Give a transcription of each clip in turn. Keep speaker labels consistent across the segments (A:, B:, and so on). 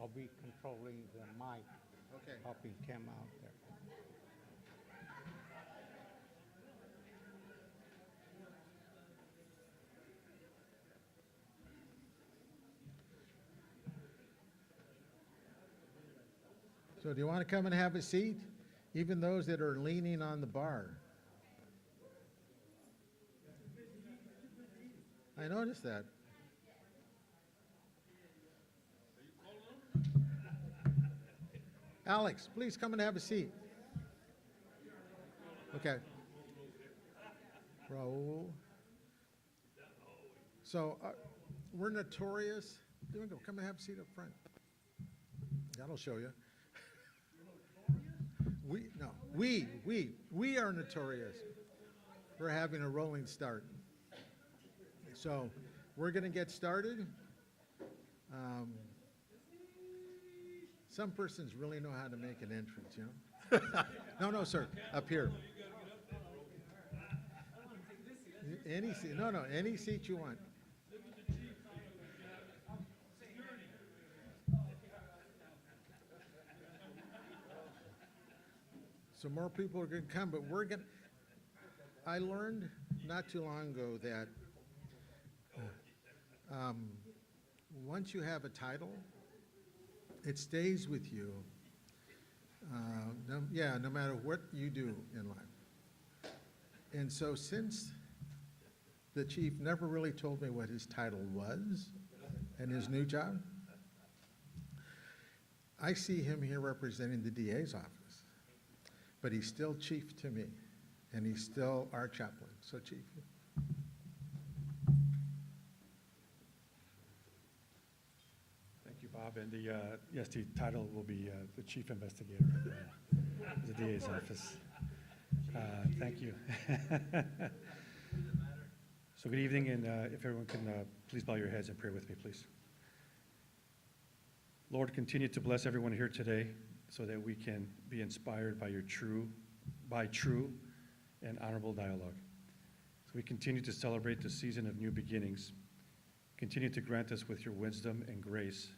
A: I'll be controlling the mic,
B: Okay.
A: helping Tim out there.
B: So do you want to come and have a seat? Even those that are leaning on the bar. I noticed that. Alex, please come and have a seat. Okay. Raul. So we're notorious. There we go. Come and have a seat up front. That'll show you. We are notorious for having a rolling start. So we're going to get started. Some persons really know how to make an entrance, you know? No, sir, up here. Any seat, any seat you want. So more people are going to come, but I learned not too long ago that once you have a title, it stays with you, no matter what you do in life. And so since the chief never really told me what his title was and his new job, I see him here representing the DA's office. But he's still chief to me, and he's still our chaplain. So, Chief.
C: Thank you, Bob. And the title will be the chief investigator of the DA's office. Thank you. So good evening, and if everyone can please bow your heads and pray with me, please. Lord, continue to bless everyone here today so that we can be inspired by true and honorable dialogue. So we continue to celebrate the season of new beginnings. Continue to grant us with your wisdom and grace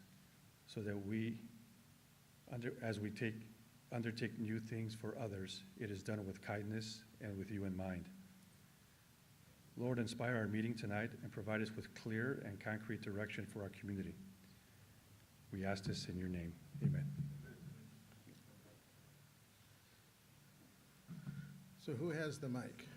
C: so that as we undertake new things for others, it is done with kindness and with you in mind. Lord, inspire our meeting tonight and provide us with clear and concrete direction for our community. We ask this in your name. Amen.
B: So who has the mic?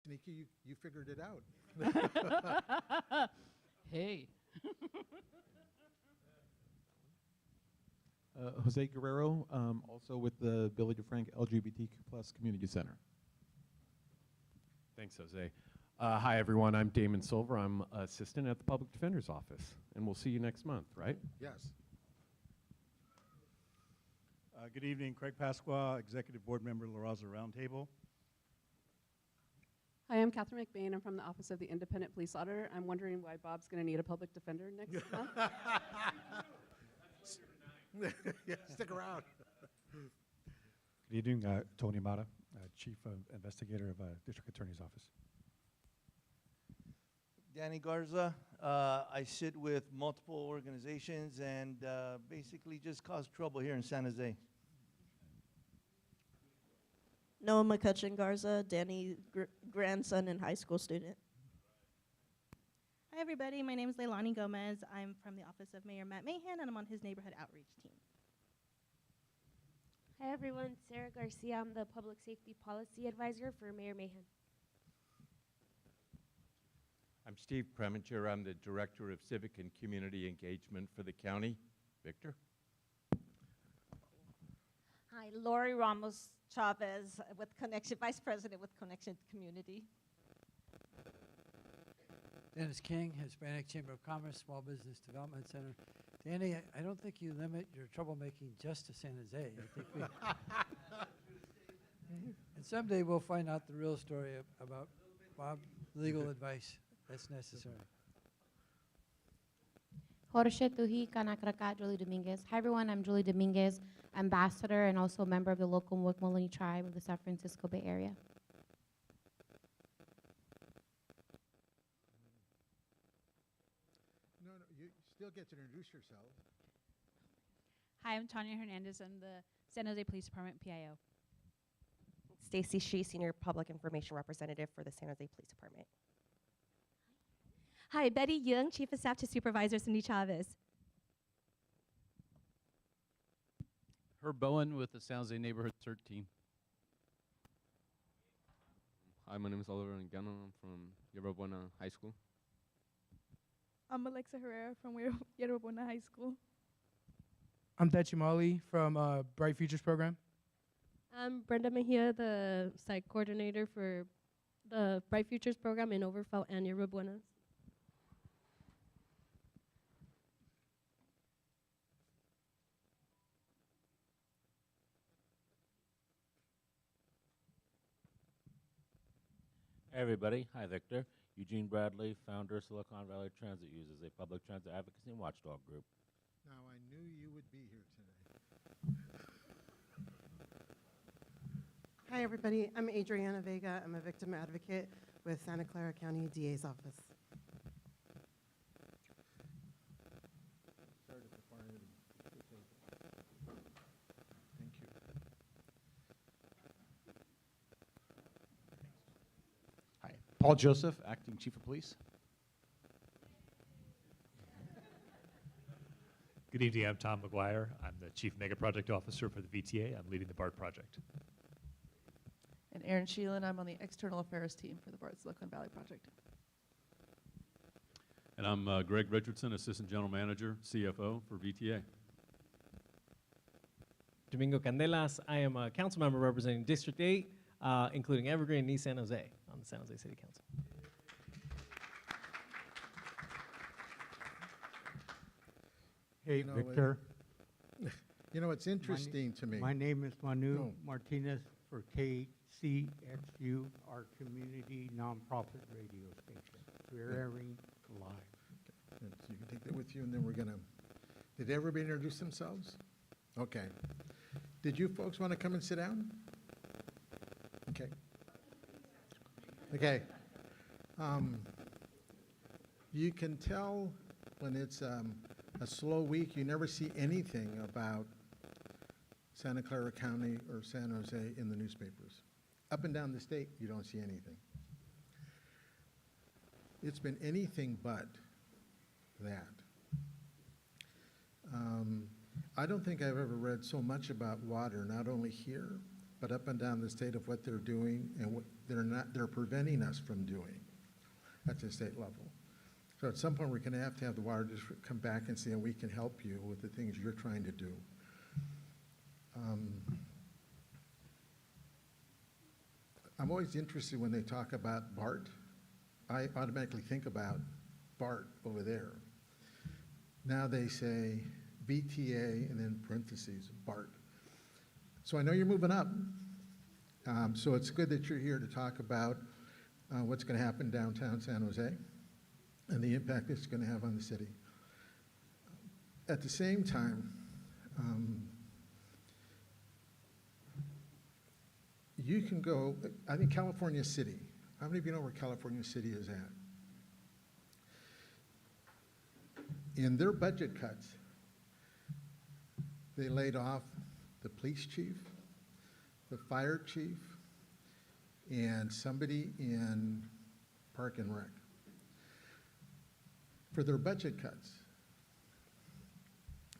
B: Nikki, you figured it out.
D: Hey.
E: Jose Guerrero, also with the Billy DeFrank LGBTQ+ Community Center.
F: Thanks, Jose. Hi, everyone. I'm Damon Silver. I'm assistant at the Public Defender's Office, and we'll see you next month, right?
B: Yes.
G: Good evening, Craig Pasqua, Executive Board Member, Raza Roundtable.
H: Hi, I'm Catherine McBain. I'm from the Office of the Independent Police Auditor. I'm wondering why Bob's going to need a public defender next month.
B: Yeah, stick around.
C: Good evening, Tony Mata, Chief Investigator of District Attorney's Office.
I: Danny Garza. I sit with multiple organizations and basically just cause trouble here in San Jose.
J: Noah McCutcheon Garza, Danny's grandson and high school student.
K: Hi everybody, my name is Leilani Gomez. I'm from the Office of Mayor Matt Mahan and I'm on his neighborhood outreach team.
L: Hi everyone, Sarah Garcia. I'm the Public Safety Policy Advisor for Mayor Mahan.
F: I'm Steve Preminger. I'm the Director of Civic and Community Engagement for the county. Victor?
M: Hi, Lori Ramos Chavez, with Connection, Vice President with Connection Community.
D: Dennis King, Hispanic Chamber of Commerce, Small Business Development Center. Danny, I don't think you limit your troublemaking just to San Jose. I think we and someday we'll find out the real story about Bob's legal advice that's necessary.
L: Jorge Tuhi, Kanakraka, Julie Dominguez. Hi everyone, I'm Julie Dominguez, Ambassador and also a member of the local Wekmalini tribe of the San Francisco Bay Area.
B: No, you still get to introduce yourself.
K: Hi, I'm Tanya Hernandez. I'm the San Jose Police Department PIO.
M: Stacy Shee, Senior Public Information Representative for the San Jose Police Department.
K: Hi, Betty Young, Chief of Staff to Supervisor Cindy Chavez.
N: Herb Bowen with the San Jose Neighborhood CERT team.
O: Hi, my name is Oliver Engano. I'm from Yerba Buena High School.
K: I'm Alexa Herrera from Yerba Buena High School.
P: I'm Techi Mali from Bright Futures Program.
L: I'm Brenda Mejia, the Site Coordinator for the Bright Futures Program in Overfell and Yerba Buenas.
Q: Hey everybody, hi Victor. Eugene Bradley, founder of Silicon Valley Transit Users, a public transit advocacy and watchdog group.
B: Now, I knew you would be here today.
R: Hi everybody, I'm Adriana Vega. I'm a victim advocate with Santa Clara County DA's office.
B: Thank you.
S: Hi, Paul Joseph, Acting Chief of Police.
T: Good evening, I'm Tom McGuire. I'm the Chief Mega Project Officer for the VTA. I'm leading the BART project.
G: And Erin Sheelan, I'm on the External Affairs team for the BART Silicon Valley project.
D: And I'm Greg Richardson, Assistant General Manager, CFO for VTA.
N: Domingo Candelas, I am a council member representing District 8, including Evergreen and East San Jose on the San Jose City Council.
A: Hey, Victor.
B: You know, it's interesting to me.
A: My name is Manu Martinez for KCXU, our community nonprofit radio station. We're airing live.
B: Okay. So you can take that with you, and then we're going to... Did everybody introduce themselves? Okay. Did you folks want to come and sit down? Okay. Okay. You can tell when it's a slow week, you never see anything about Santa Clara County or San Jose in the newspapers. Up and down the state, you don't see anything. It's been anything but that. I don't think I've ever read so much about water, not only here, but up and down the state of what they're doing and what they're preventing us from doing at the state level. So at some point, we're gonna have to have the water district come back and say, we can help you with the things you're trying to do. I'm always interested when they talk about BART. I automatically think about BART over there. Now they say BTA and then parentheses, BART. So I know you're moving up. So it's good that you're here to talk about what's going to happen downtown San Jose and the impact it's going to have on the city. At the same time, you can go, I think California City. How many of you know where California City is at? In their budget cuts, they laid off the police chief, the fire chief, and somebody in Park and Rec for their budget cuts.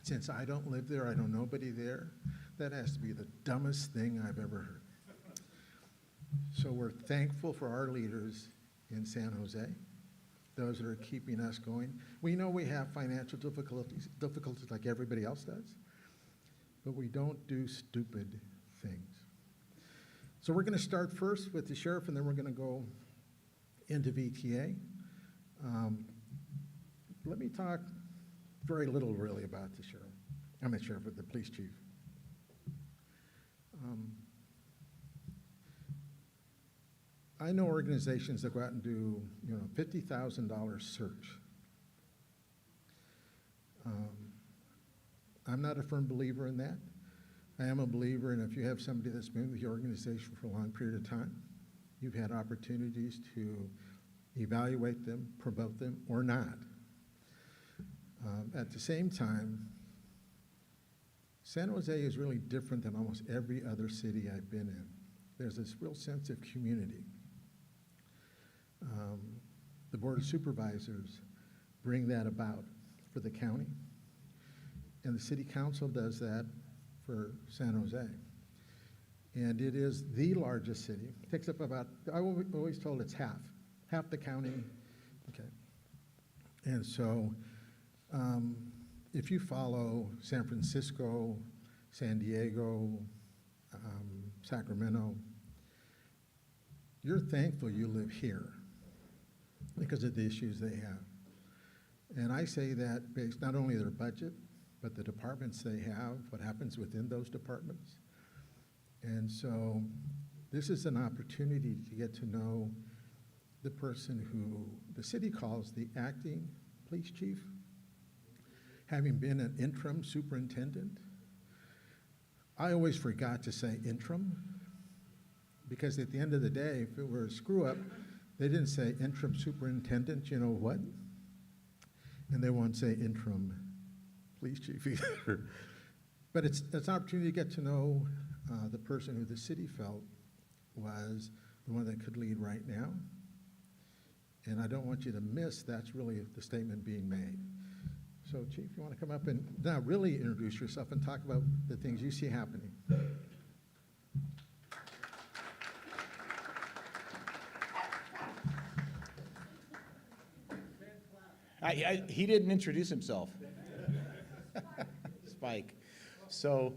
B: Since I don't live there, I know nobody there, that has to be the dumbest thing I've ever heard. So we're thankful for our leaders in San Jose, those that are keeping us going. We know we have financial difficulties like everybody else does, but we don't do stupid things. So we're going to start first with the sheriff, and then we're going to go into VTA. Let me talk very little really about the sheriff. I'm the sheriff, but the police chief. I know organizations that go out and do, $50,000 search. I'm not a firm believer in that. I am a believer in if you have somebody that's been with your organization for a long period of time, you've had opportunities to evaluate them, promote them, or not. At the same time, San Jose is really different than almost every other city I've been in. There's this real sense of community. The Board of Supervisors bring that about for the county, and the City Council does that for San Jose. And it is the largest city. It takes up about, I always told it's half the county. Okay. And so if you follow San Francisco, San Diego, Sacramento, you're thankful you live here because of the issues they have. And I say that based not only their budget, but the departments they have, what happens within those departments. And so this is an opportunity to get to know the person who the city calls the acting police chief. Having been an interim superintendent, I always forgot to say interim, because at the end of the day, if it were a screw up, they didn't say interim superintendent, you know what? And they won't say interim police chief either. But it's an opportunity to get to know the person who the city felt was the one that could lead right now. And I don't want you to miss that's really the statement being made. So Chief, you want to come up and now really introduce yourself and talk about the things you see happening.
S: He didn't introduce himself. Spike. So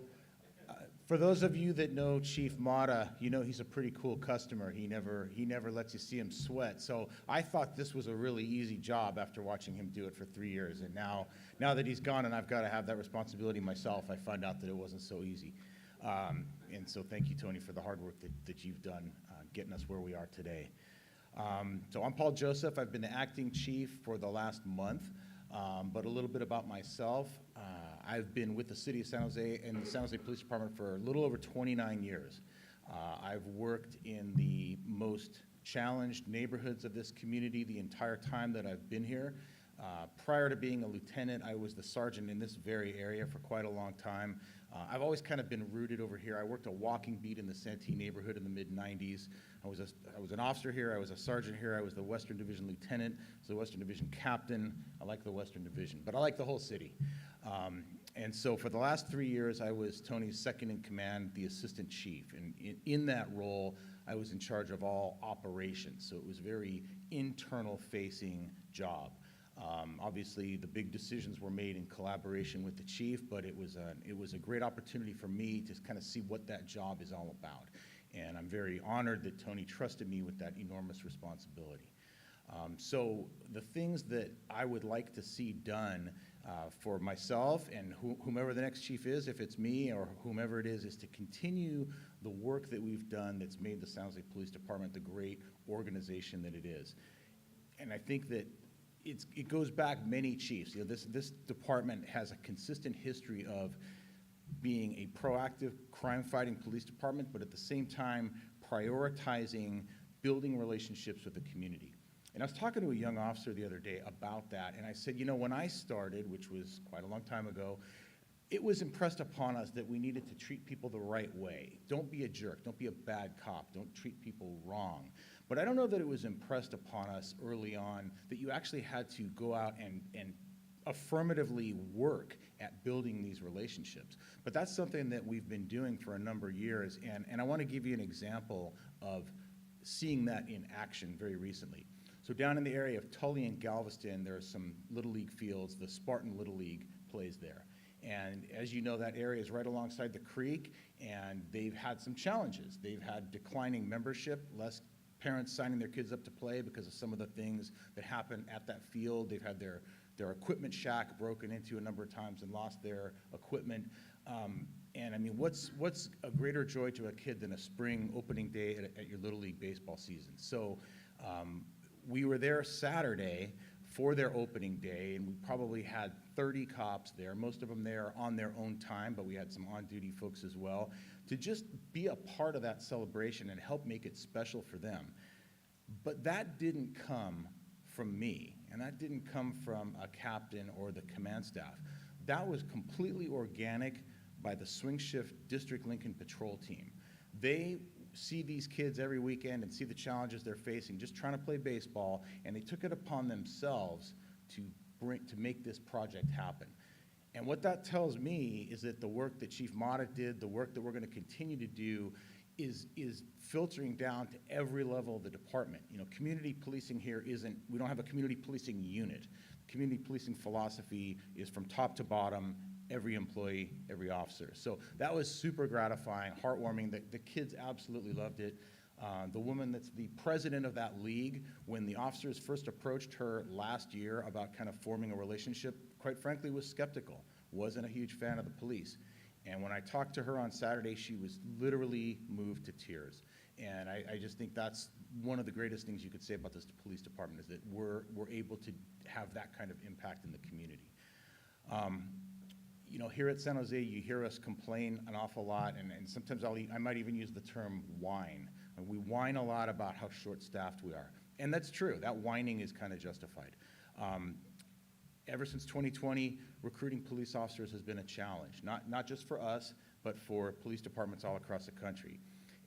S: for those of you that know Chief Mata, you know he's a pretty cool customer. He never lets you see him sweat. So I thought this was a really easy job after watching him do it for 3 years. And now that he's gone and I've got to have that responsibility myself, I find out that it wasn't so easy. And so thank you, Tony, for the hard work that you've done getting us where we are today. So I'm Paul Joseph. I've been the acting chief for the last month, but a little bit about myself. I've been with the city of San Jose and the San Jose Police Department for a little over 29 years. I've worked in the most challenged neighborhoods of this community the entire time that I've been here. Prior to being a lieutenant, I was the sergeant in this very area for quite a long time. I've always kind of been rooted over here. I worked a walking beat in the Santee neighborhood in the mid-90s. I was an officer here. I was a sergeant here. I was the Western Division lieutenant. I was the Western Division captain. I like the Western Division, but I like the whole city. And so for the last 3 years, I was Tony's second in command, the assistant chief. And in that role, I was in charge of all operations. So it was a very internal-facing job. Obviously, the big decisions were made in collaboration with the chief, but it was a great opportunity for me to kind of see what that job is all about. And I'm very honored that Tony trusted me with that enormous responsibility. So the things that I would like to see done for myself and whomever the next chief is, if it's me or whomever it is to continue the work that we've done that's made the San Jose Police Department the great organization that it is. And I think that it goes back many chiefs. You know, this department has a consistent history of being a proactive crime-fighting police department, but at the same time prioritizing building relationships with the community. And I was talking to a young officer the other day about that, and I said, you know, when I started, which was quite a long time ago, it was impressed upon us that we needed to treat people the right way. Don't be a jerk, don't be a bad cop, don't treat people wrong. But I don't know that it was impressed upon us early on that you actually had to go out and affirmatively work at building these relationships. But that's something that we've been doing for a number of years, and I want to give you an example of seeing that in action very recently. So down in the area of Tully and Galveston, there are some Little League fields. The Spartan Little League plays there. And as you know, that area is right alongside the creek, and they've had some challenges. They've had declining membership, less parents signing their kids up to play because of some of the things that happen at that field. They've had their equipment shack broken into a number of times and lost their equipment. And I mean, what's a greater joy to a kid than a spring opening day at your Little League baseball season? So we were there Saturday for their opening day, and we probably had 30 cops there, most of them there on their own time, but we had some on-duty folks as well, to just be a part of that celebration and help make it special for them. But that didn't come from me, and that didn't come from a captain or the command staff. That was completely organic by the Swing Shift District Lincoln Patrol team. They see these kids every weekend and see the challenges they're facing, just trying to play baseball, and they took it upon themselves to make this project happen. And what that tells me is that the work that Chief Mata did, the work that we're going to continue to do, is filtering down to every level of the department. You know, community policing here we don't have a community policing unit. Community policing philosophy is from top to bottom, every employee, every officer. So that was super gratifying, heartwarming. The kids absolutely loved it. The woman that's the president of that league, when the officers first approached her last year about kind of forming a relationship, quite frankly was skeptical, wasn't a huge fan of the police. And when I talked to her on Saturday, she was literally moved to tears. And I just think that's one of the greatest things you could say about this police department, is that we're able to have that kind of impact in the community. You know, here at San Jose, you hear us complain an awful lot, and sometimes I might even use the term whine. And we whine a lot about how short-staffed we are. And that's true. That whining is kind of justified. Ever since 2020, recruiting police officers has been a challenge, not just for us, but for police departments all across the country.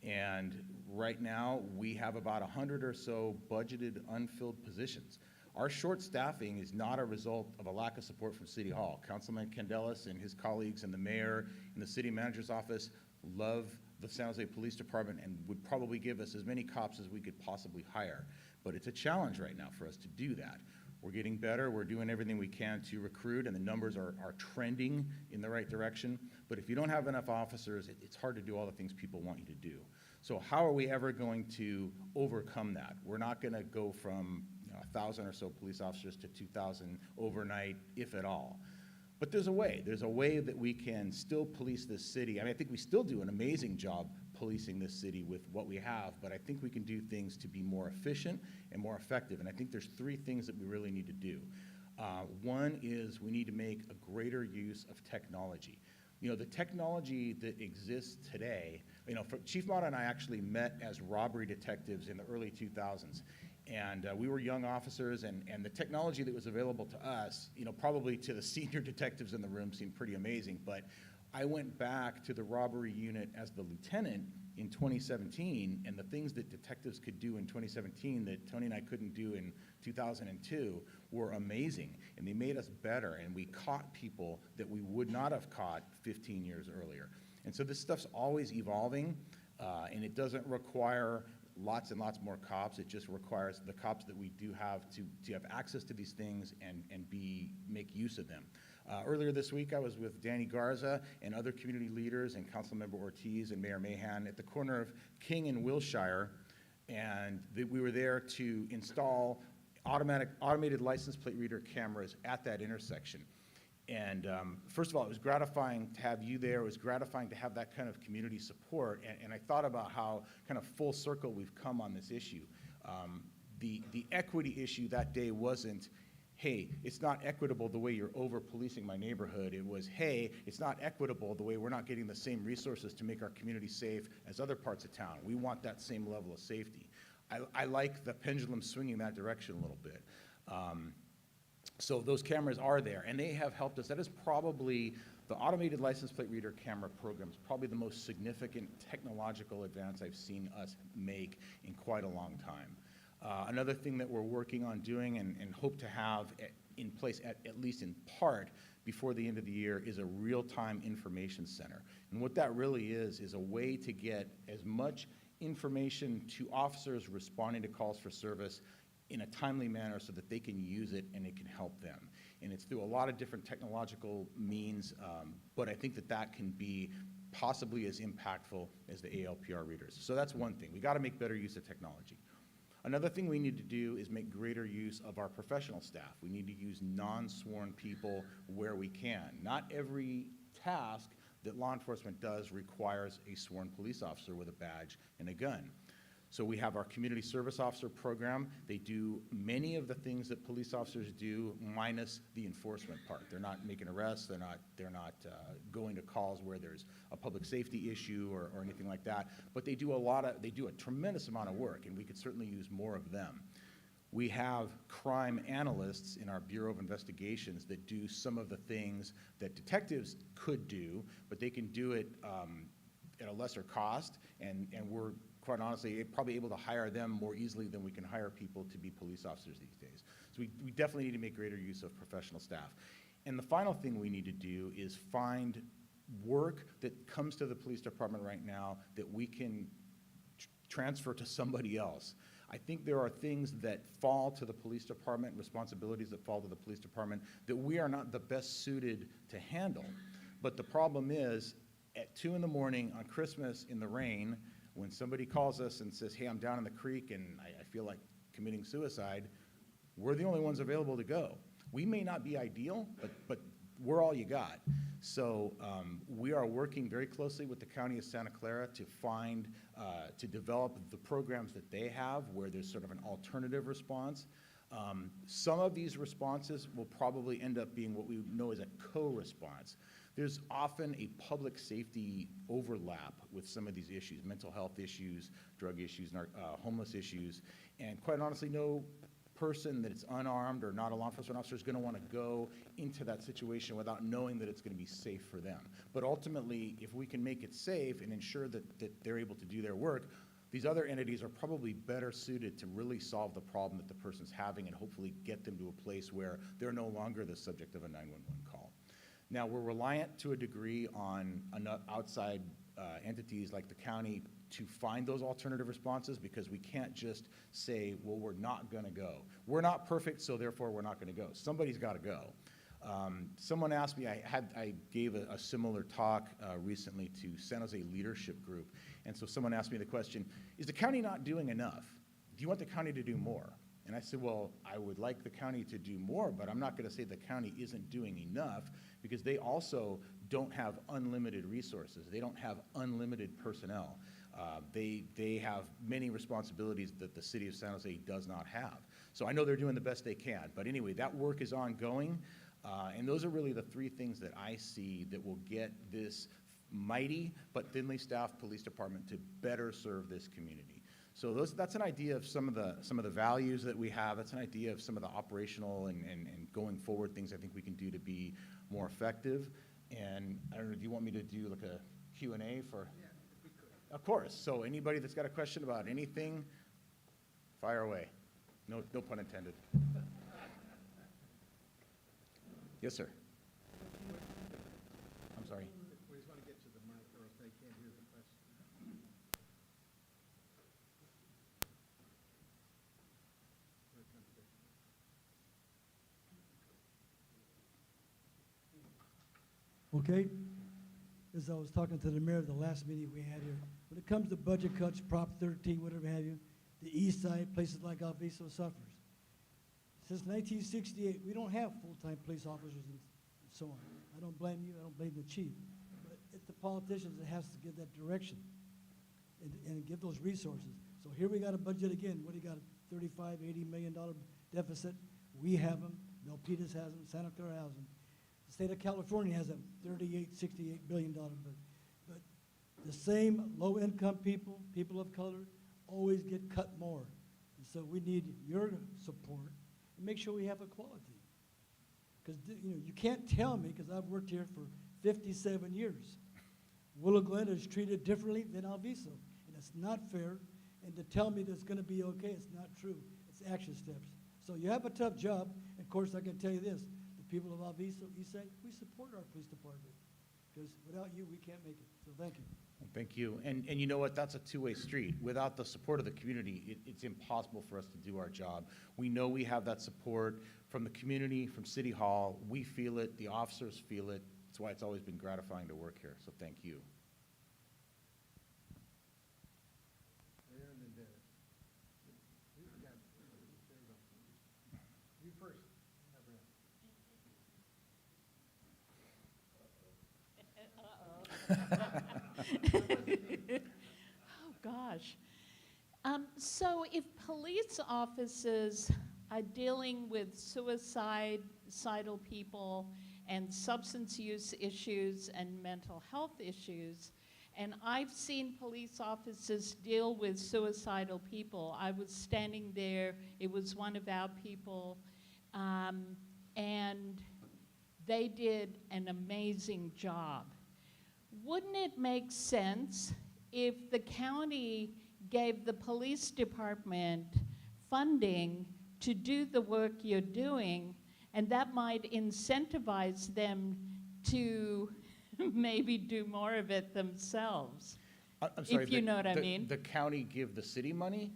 S: And right now, we have about 100 or so budgeted unfilled positions. Our short staffing is not a result of a lack of support from City Hall. Councilman Candelas and his colleagues and the mayor and the city manager's office love the San Jose Police Department and would probably give us as many cops as we could possibly hire. But it's a challenge right now for us to do that. We're getting better. We're doing everything we can to recruit, and the numbers are trending in the right direction. But if you don't have enough officers, it's hard to do all the things people want you to do. So how are we ever going to overcome that? We're not going to go from 1,000 or so police officers to 2,000 overnight, if at all. But there's a way. There's a way that we can still police this city. I mean, I think we still do an amazing job policing this city with what we have, but I think we can do things to be more efficient and more effective. And I think there's 3 things that we really need to do. One is we need to make a greater use of technology. You know, the technology that exists today, you know, Chief Mata and I actually met as robbery detectives in the early 2000s. And we were young officers, and the technology that was available to us, you know, probably to the senior detectives in the room seemed pretty amazing. But I went back to the robbery unit as the lieutenant in 2017, and the things that detectives could do in 2017 that Tony and I couldn't do in 2002 were amazing, and they made us better, and we caught people that we would not have caught 15 years earlier. And so this stuff's always evolving, and it doesn't require lots and lots more cops. It just requires the cops that we do have to have access to these things and make use of them. Earlier this week, I was with Danny Garza and other community leaders and Councilmember Ortiz and Mayor Mahan at the corner of King and Wilshire, and we were there to install automated license plate reader cameras at that intersection. And first of all, it was gratifying to have you there. It was gratifying to have that kind of community support. And I thought about how kind of full circle we've come on this issue. The equity issue that day wasn't, hey, it's not equitable the way you're over-policing my neighborhood. It was, hey, it's not equitable the way we're not getting the same resources to make our community safe as other parts of town. We want that same level of safety. I like the pendulum swinging that direction a little bit. So those cameras are there, and they have helped us. That is probably, the automated license plate reader camera program is probably the most significant technological advance I've seen us make in quite a long time. Another thing that we're working on doing and hope to have in place, at least in part, before the end of the year is a real-time information center. And what that really is a way to get as much information to officers responding to calls for service in a timely manner so that they can use it and it can help them. And it's through a lot of different technological means, but I think that can be possibly as impactful as the ALPR readers. So that's one thing. We got to make better use of technology. Another thing we need to do is make greater use of our professional staff. We need to use non-sworn people where we can. Not every task that law enforcement does requires a sworn police officer with a badge and a gun. So we have our community service officer program. They do many of the things that police officers do, minus the enforcement part. They're not making arrests. They're not going to calls where there's a public safety issue or anything like that. But they do a tremendous amount of work, and we could certainly use more of them. We have crime analysts in our Bureau of Investigations that do some of the things that detectives could do, but they can do it at a lesser cost, and we're quite honestly probably able to hire them more easily than we can hire people to be police officers these days. So we definitely need to make greater use of professional staff. And the final thing we need to do is find work that comes to the police department right now that we can transfer to somebody else. I think there are things that fall to the police department, responsibilities that fall to the police department that we are not the best suited to handle. But the problem is, at 2 in the morning on Christmas in the rain, when somebody calls us and says, hey, I'm down in the creek and I feel like committing suicide, we're the only ones available to go. We may not be ideal, but we're all you got. So we are working very closely with the County of Santa Clara to find, to develop the programs that they have where there's sort of an alternative response. Some of these responses will probably end up being what we know as a co-response. There's often a public safety overlap with some of these issues, mental health issues, drug issues, homeless issues, and quite honestly, no person that is unarmed or not a law enforcement officer is going to want to go into that situation without knowing that it's going to be safe for them. But ultimately, if we can make it safe and ensure that they're able to do their work, these other entities are probably better suited to really solve the problem that the person's having and hopefully get them to a place where they're no longer the subject of a 911 call. Now, we're reliant to a degree on outside entities like the county to find those alternative responses because we can't just say, well, we're not going to go. We're not perfect, so therefore we're not going to go. Somebody's got to go. Someone asked me, I gave a similar talk recently to San Jose Leadership Group, and so someone asked me the question, is the county not doing enough? Do you want the county to do more? And I said, well, I would like the county to do more, but I'm not going to say the county isn't doing enough because they also don't have unlimited resources. They don't have unlimited personnel. They have many responsibilities that the city of San Jose does not have. So I know they're doing the best they can. But anyway, that work is ongoing. And those are really the three things that I see that will get this mighty but thinly staffed police department to better serve this community. So that's an idea of some of the values that we have. That's an idea of some of the operational and going forward things I think we can do to be more effective. And I don't know, do you want me to do like a Q&A for? Yeah, if we could. Of course. So anybody that's got a question about anything, fire away. No pun intended. Yes, sir. I'm sorry.
B: We just want to get to the mic or else they can't hear the question.
U: Okay, as I was talking to the mayor at the last meeting we had here, when it comes to budget cuts, Prop 13, whatever have you, the east side, places like Alviso suffers. Since 1968, we don't have full-time police officers and so on. I don't blame you, I don't blame the chief, but it's the politicians that has to give that direction and give those resources. So here we got a budget again, what do you got, $35, $80 million deficit? We have them, Milpitas has them, Santa Clara has them. The state of California has a $68 billion budget. But the same low-income people, people of color, always get cut more. And so we need your support and make sure we have equality. Because you can't tell me, because I've worked here for 57 years, Willow Glen is treated differently than Alviso, and it's not fair. And to tell me that it's going to be okay, it's not true. It's action steps. So you have a tough job. Of course, I can tell you this: the people of Alviso, Eastside, we support our police department, because without you, we can't make it. So thank you.
S: Thank you. And you know what? That's a two-way street. Without the support of the community, it's impossible for us to do our job. We know we have that support from the community, from City Hall. We feel it. The officers feel it. That's why it's always been gratifying to work here. So thank you.
B: Mayor and then Dennis. You first.
V: Oh, gosh. So if police officers are dealing with suicidal people and substance use issues and mental health issues, and I've seen police officers deal with suicidal people. I was standing there, it was one of our people, and they did an amazing job. Wouldn't it make sense if the county gave the police department funding to do the work you're doing, and that might incentivize them to maybe do more of it themselves?
S: I'm sorry,
V: if you know what I mean.
S: The county give the city money?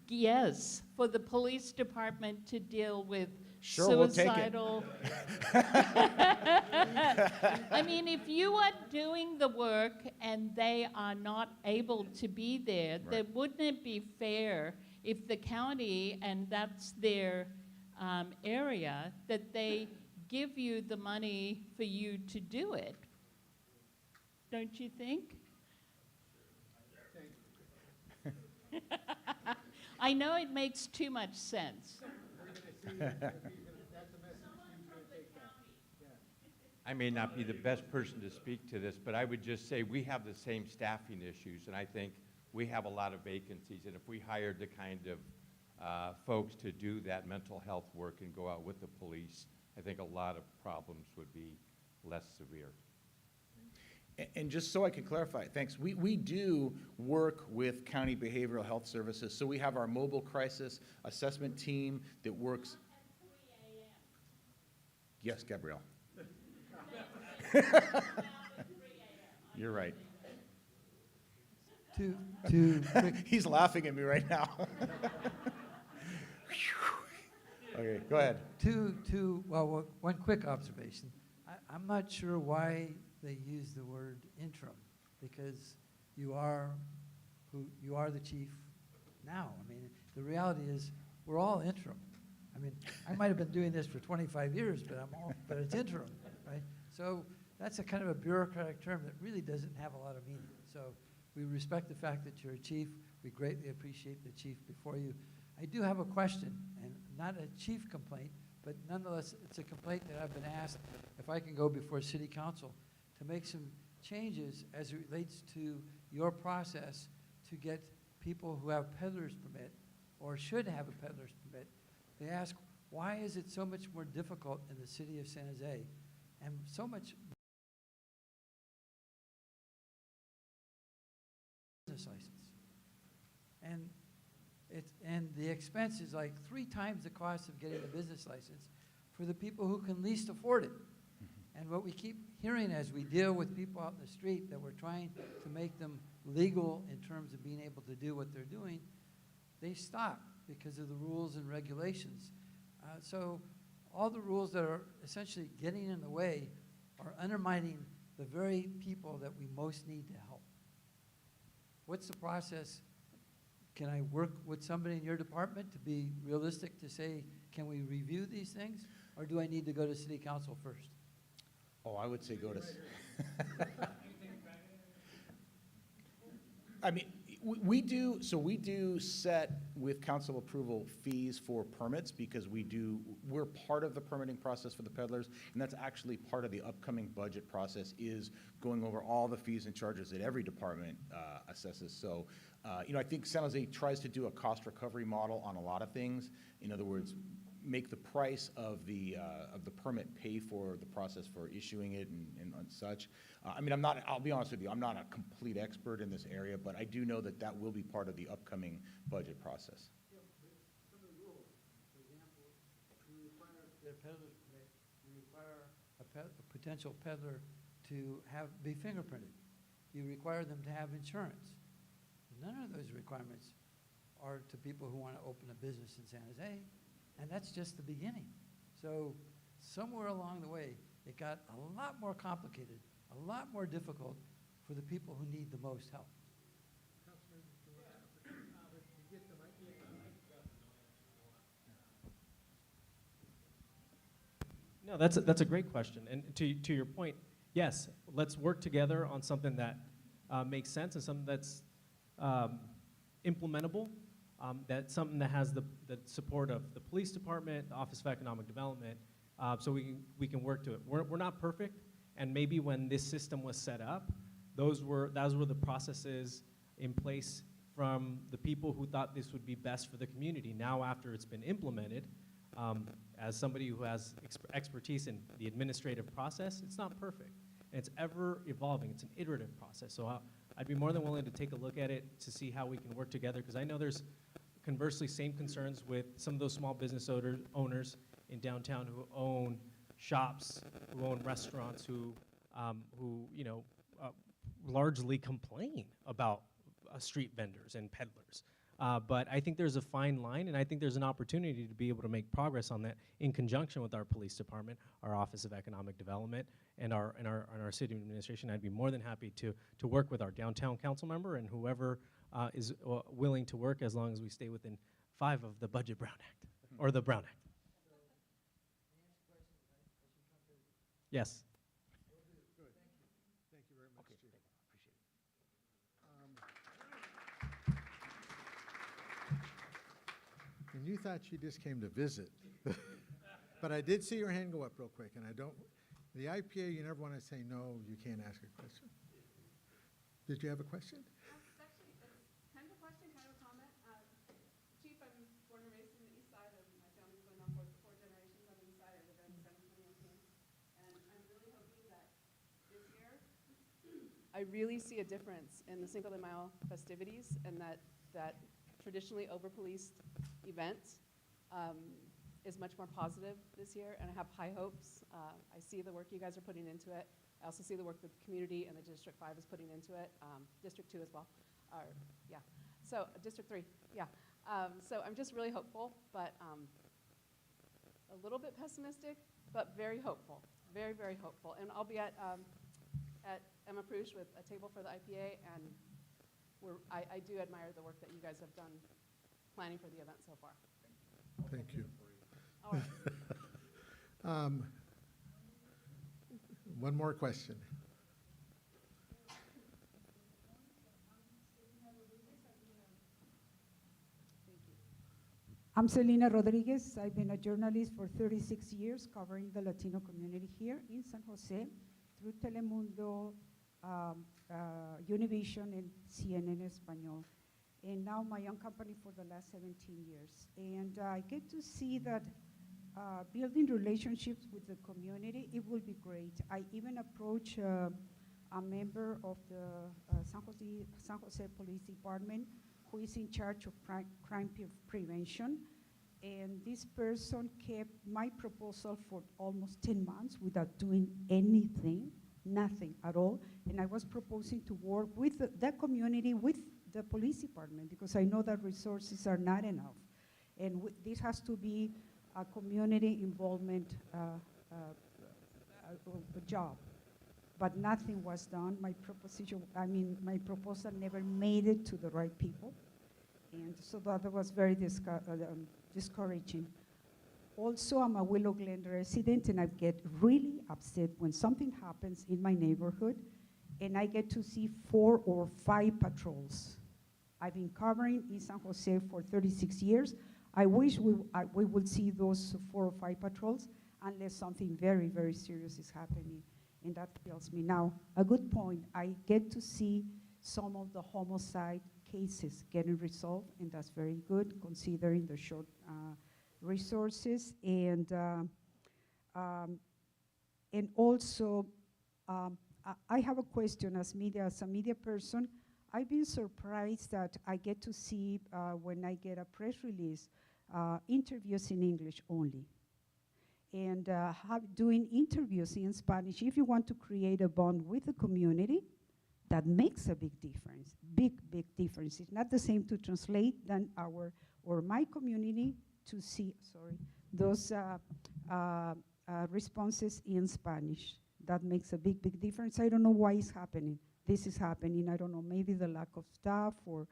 V: Yes, for the police department to deal with
S: Sure, we'll take it.
V: suicidal. I mean, if you are doing the work and they are not able to be there,
S: Right.
V: then wouldn't it be fair if the county, and that's their area, that they give you the money for you to do it? Don't you think? I know it makes too much sense.
W: I may not be the best person to speak to this, but I would just say we have the same staffing issues, and I think we have a lot of vacancies, and if we hired the kind of folks to do that mental health work and go out with the police, I think a lot of problems would be less severe.
S: And just so I can clarify, thanks, we do work with county behavioral health services. So we have our mobile crisis assessment team that works. Yes, Gabrielle. You're right. He's laughing at me right now. Okay, go ahead.
D: Well, one quick observation. I'm not sure why they use the word interim, because you are the chief now. I mean, the reality is we're all interim. I mean, I might have been doing this for 25 years, but it's interim, right? So that's a kind of a bureaucratic term that really doesn't have a lot of meaning. So we respect the fact that you're a chief. We greatly appreciate the chief before you. I do have a question, and not a chief complaint, but nonetheless, it's a complaint that I've been asked if I can go before city council to make some changes as it relates to your process to get people who have peddler's permit or should have a peddler's permit. They ask, why is it so much more difficult in the city of San Jose and so much business license. And the expense is like 3 times the cost of getting a business license for the people who can least afford it. And what we keep hearing as we deal with people out in the street that we're trying to make them legal in terms of being able to do what they're doing, they stop because of the rules and regulations. So all the rules that are essentially getting in the way are undermining the very people that we most need to help. What's the process? Can I work with somebody in your department to be realistic to say, can we review these things? Or do I need to go to city council first?
S: Oh, I would say go to. I mean, we do set with council approval fees for permits because we're part of the permitting process for the peddlers, and that's actually part of the upcoming budget process is going over all the fees and charges that every department assesses. So, I think San Jose tries to do a cost recovery model on a lot of things. In other words, make the price of the permit pay for the process for issuing it and such. I mean, I'll be honest with you, I'm not a complete expert in this area, but I do know that that will be part of the upcoming budget process.
D: Yeah, but some of the rules, for example, you require their peddler's permit, you require a potential peddler to be fingerprinted. You require them to have insurance. None of those requirements are to people who want to open a business in San Jose. And that's just the beginning. So somewhere along the way, it got a lot more complicated, a lot more difficult for the people who need the most help.
N: No, that's a great question. And to your point, yes, let's work together on something that makes sense and something that's implementable. That's something that has the support of the police department, the Office of Economic Development, so we can work to it. We're not perfect, and maybe when this system was set up, those were the processes in place from the people who thought this would be best for the community. Now, after it's been implemented, as somebody who has expertise in the administrative process, it's not perfect, and it's ever evolving. It's an iterative process. So I'd be more than willing to take a look at it to see how we can work together, because I know there's conversely same concerns with some of those small business owners in downtown who own shops, who own restaurants, who largely complain about street vendors and peddlers. But I think there's a fine line, and I think there's an opportunity to be able to make progress on that in conjunction with our police department, our Office of Economic Development, and our city administration. I'd be more than happy to work with our downtown council member and whoever is willing to work, as long as we stay within 5 of the Budget Brown Act, or the Brown Act. Yes.
B: Good. Thank you very much, Chief. And you thought she just came to visit. But I did see your hand go up real quick, and the IPA, you never want to say no, you can't ask a question. Did you have a question?
C: It's kind of a question, kind of a comment. Chief, I'm born and raised in the east side, and my family's going on for 4 generations on the east side. I live in 720 and I'm really hoping that this year, I really see a difference in the Cinco de Mayo festivities, and that traditionally over-policed event is much more positive this year, and I have high hopes. I see the work you guys are putting into it. I also see the work that the community and the District 5 is putting into it, District 2 as well, so District 3, yeah. So I'm just really hopeful, but a little bit pessimistic, but very hopeful, very, very hopeful. And I'll be at Emma Prush with a table for the IPA, and I do admire the work that you guys have done planning for the event so far.
B: Thank you.
C: All right.
B: One more question.
E: I'm Selena Rodriguez. I've been a journalist for 36 years, covering the Latino community here in San Jose through Telemundo, Univision, and CNN Español. And now my own company for the last 17 years. And I get to see that building relationships with the community, it will be great. I even approached a member of the San Jose Police Department who is in charge of crime prevention. And this person kept my proposal for almost 10 months without doing anything, nothing at all. And I was proposing to work with the community, with the police department, because I know that resources are not enough. And this has to be a community involvement job. But nothing was done. My proposal never made it to the right people. And so that was very discouraging. Also, I'm a Willow Glen resident, and I get really upset when something happens in my neighborhood, and I get to see 4 or 5 patrols. I've been covering in San Jose for 36 years. I wish we would see those 4 or 5 patrols unless something very, very serious is happening, and that kills me. Now, a good point, I get to see some of the homicide cases getting resolved, and that's very good considering the short resources. And also, I have a question as a media person. I've been surprised that I get to see, when I get a press release, interviews in English only. And doing interviews in Spanish, if you want to create a bond with the community, that makes a big difference, big difference. It's not the same to translate than my community to see, those responses in Spanish. That makes a big difference. I don't know why it's happening. This is happening. I don't know, maybe the lack of staff or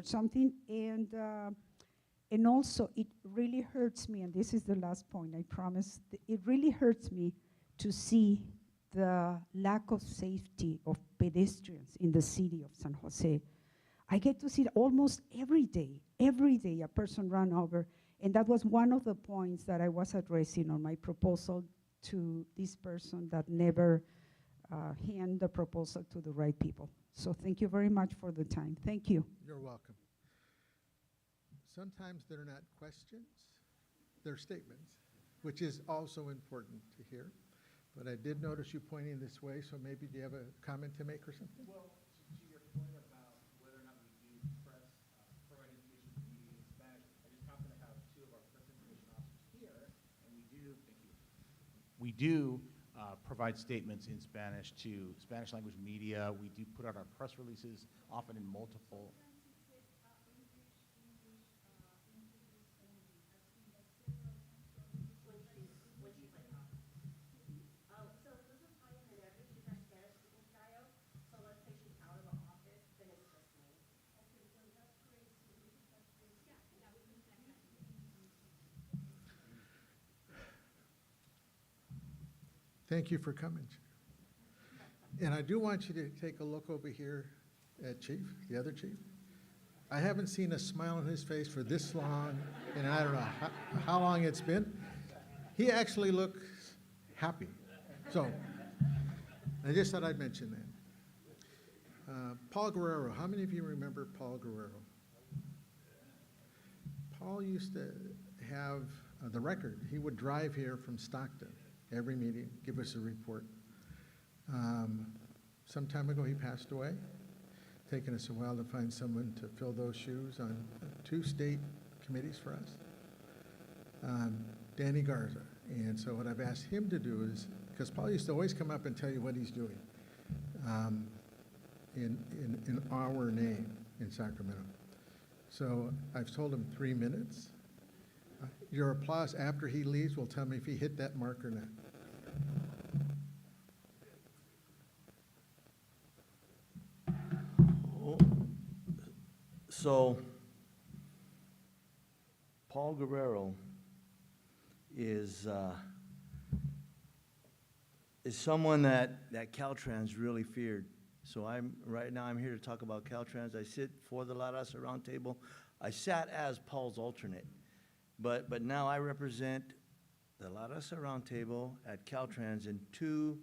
E: something. And also, it really hurts me, and this is the last point, I promise. It really hurts me to see the lack of safety of pedestrians in the city of San Jose. I get to see it almost every day a person run over, and that was one of the points that I was addressing on my proposal to this person that never hand the proposal to the right people. So thank you very much for the time. Thank you.
B: You're welcome. Sometimes they're not questions, they're statements, which is also important to hear. But I did notice you pointing this way, so maybe do you have a comment to make or something?
H: Well, to your point about whether or not we do provide information to the media in Spanish, I just happen to have 2 of our press information officers here, and we do, thank you.
S: We do provide statements in Spanish to Spanish language media. We do put out our press releases, often in multiple.
B: Thank you for coming. And I do want you to take a look over here at Chief, the other Chief. I haven't seen a smile on his face for this long, and I don't know how long it's been. He actually looks happy. So I just thought I'd mention that. Paul Guerrero, how many of you remember Paul Guerrero? Paul used to have the record. He would drive here from Stockton every meeting, give us a report. Some time ago, he passed away, taking us a while to find someone to fill those shoes on 2 state committees for us. Danny Garza. And so what I've asked him to do is, because Paul used to always come up and tell you what he's doing in our name in Sacramento. So I've told him 3 minutes. Your applause after he leaves will tell me if he hit that mark or not.
I: So, Paul Guerrero is someone that Caltrans really feared. So right now I'm here to talk about Caltrans. I sit for the La Raza Roundtable. I sat as Paul's alternate, but now I represent the La Raza Roundtable at Caltrans in two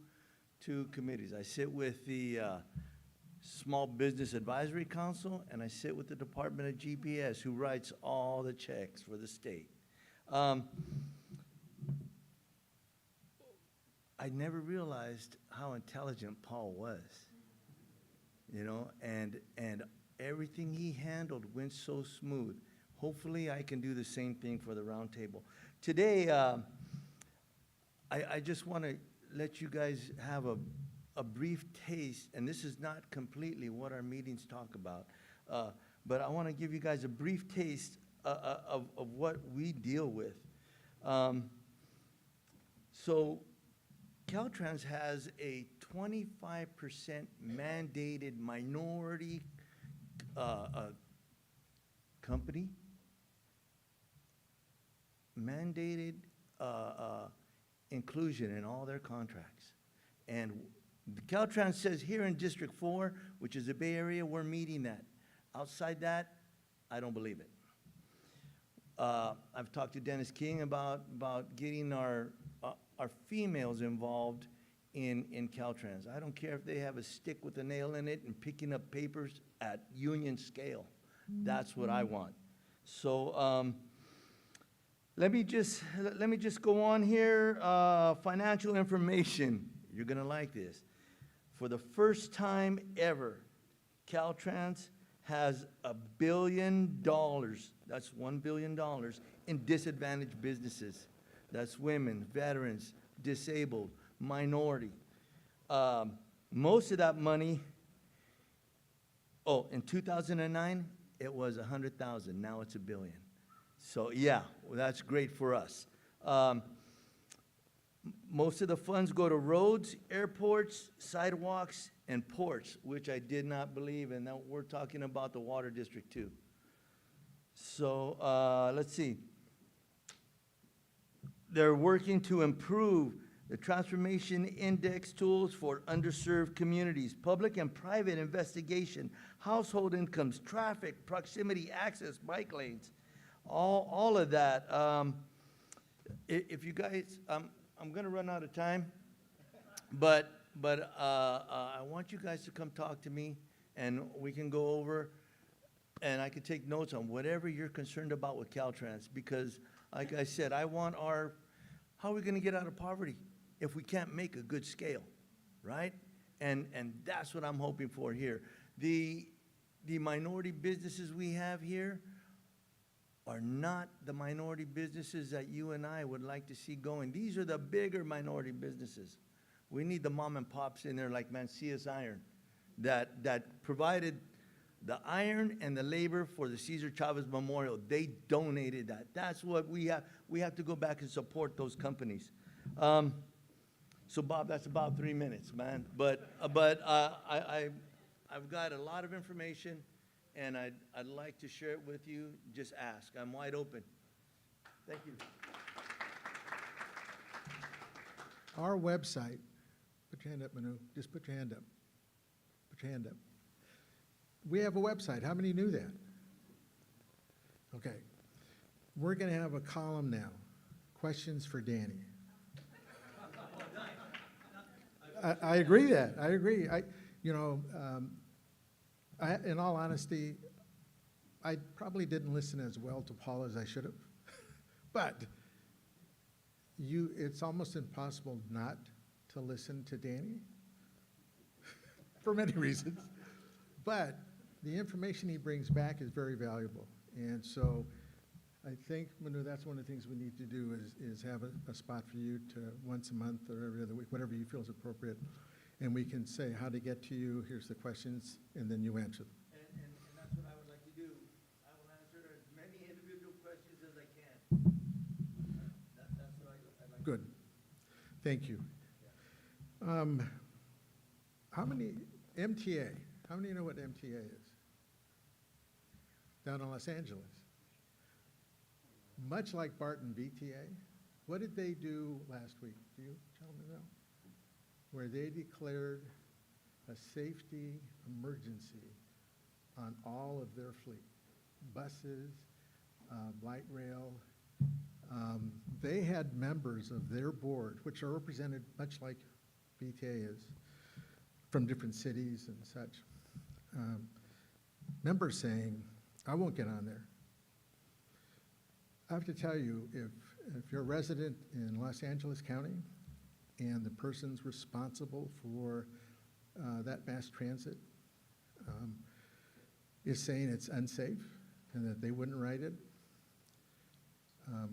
I: committees. I sit with the Small Business Advisory Council, and I sit with the Department of GPS, who writes all the checks for the state. I I never realized how intelligent Paul was, you know, and everything he handled went so smooth. Hopefully, I can do the same thing for the roundtable. Today, I just want to let you guys have a brief taste, and this is not completely what our meetings talk about, but I want to give you guys a brief taste of what we deal with. So Caltrans has a 25% mandated minority company, mandated inclusion in all their contracts. And Caltrans says here in District 4, which is the Bay Area, we're meeting that. Outside that, I don't believe it. I've talked to Dennis King about getting our females involved in Caltrans. I don't care if they have a stick with a nail in it and picking up papers at union scale. That's what I want. So let me just go on here. Financial information. You're gonna like this. For the first time ever, Caltrans has $1 billion. That's $1 billion in disadvantaged businesses. That's women, veterans, disabled, minority. Most of that money, in 2009, it was 100,000. Now it's $1 billion. So yeah, well, that's great for us. Most of the funds go to roads, airports, sidewalks, and ports, which I did not believe, and now we're talking about the water district too. So let's see. They're working to improve the transformation index tools for underserved communities, public and private investigation, household incomes, traffic, proximity access, bike lanes, all of that. If you guys, I'm gonna run out of time, but I want you guys to come talk to me, and we can go over, and I can take notes on whatever you're concerned about with Caltrans, because like I said, I want how are we gonna get out of poverty if we can't make a good scale, right? And that's what I'm hoping for here. The minority businesses we have here are not the minority businesses that you and I would like to see going. These are the bigger minority businesses. We need the mom and pops in there like Mancias Iron that provided the iron and the labor for the Cesar Chavez Memorial. They donated that. That's what we have. We have to go back and support those companies. So Bob, that's about 3 minutes, man. But I've got a lot of information, and I'd like to share it with you. Just ask. I'm wide open. Thank you.
B: Our website, put your hand up, Manu. Just put your hand up. Put your hand up. We have a website. How many knew that? Okay. We're going to have a column now. Questions for Danny. I agree that. I agree. In all honesty, I probably didn't listen as well to Paul as I should have. But it's almost impossible not to listen to Danny for many reasons. But the information he brings back is very valuable. And so I think, Manu, that's one of the things we need to do is have a spot for you to once a month or every other week, whatever you feel is appropriate. And we can say how to get to you, here's the questions, and then you answer them.
I: And that's what I would like to do. I will answer as many individual questions as I can. That's what I'd like.
B: Good. Thank you. How many, MTA, how many know what MTA is? Down in Los Angeles. Much like Barton VTA, what did they do last week? Do you gentlemen know? Where they declared a safety emergency on all of their fleet, buses, light rail. They had members of their board, which are represented much like VTA is, from different cities and such. Members saying, I won't get on there. I have to tell you, if you're a resident in Los Angeles County, and the persons responsible for that mass transit is saying it's unsafe and that they wouldn't ride it.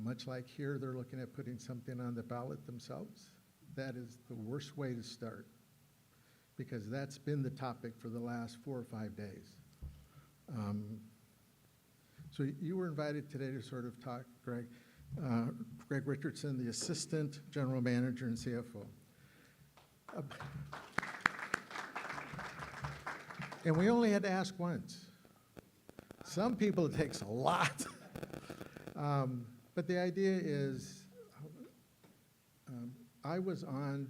B: Much like here, they're looking at putting something on the ballot themselves. That is the worst way to start, because that's been the topic for the last 4 or 5 days. So you were invited today to sort of talk, Greg. Greg Richardson, the Assistant General Manager and CFO. And we only had to ask once. Some people, it takes a lot. But the idea is, I was on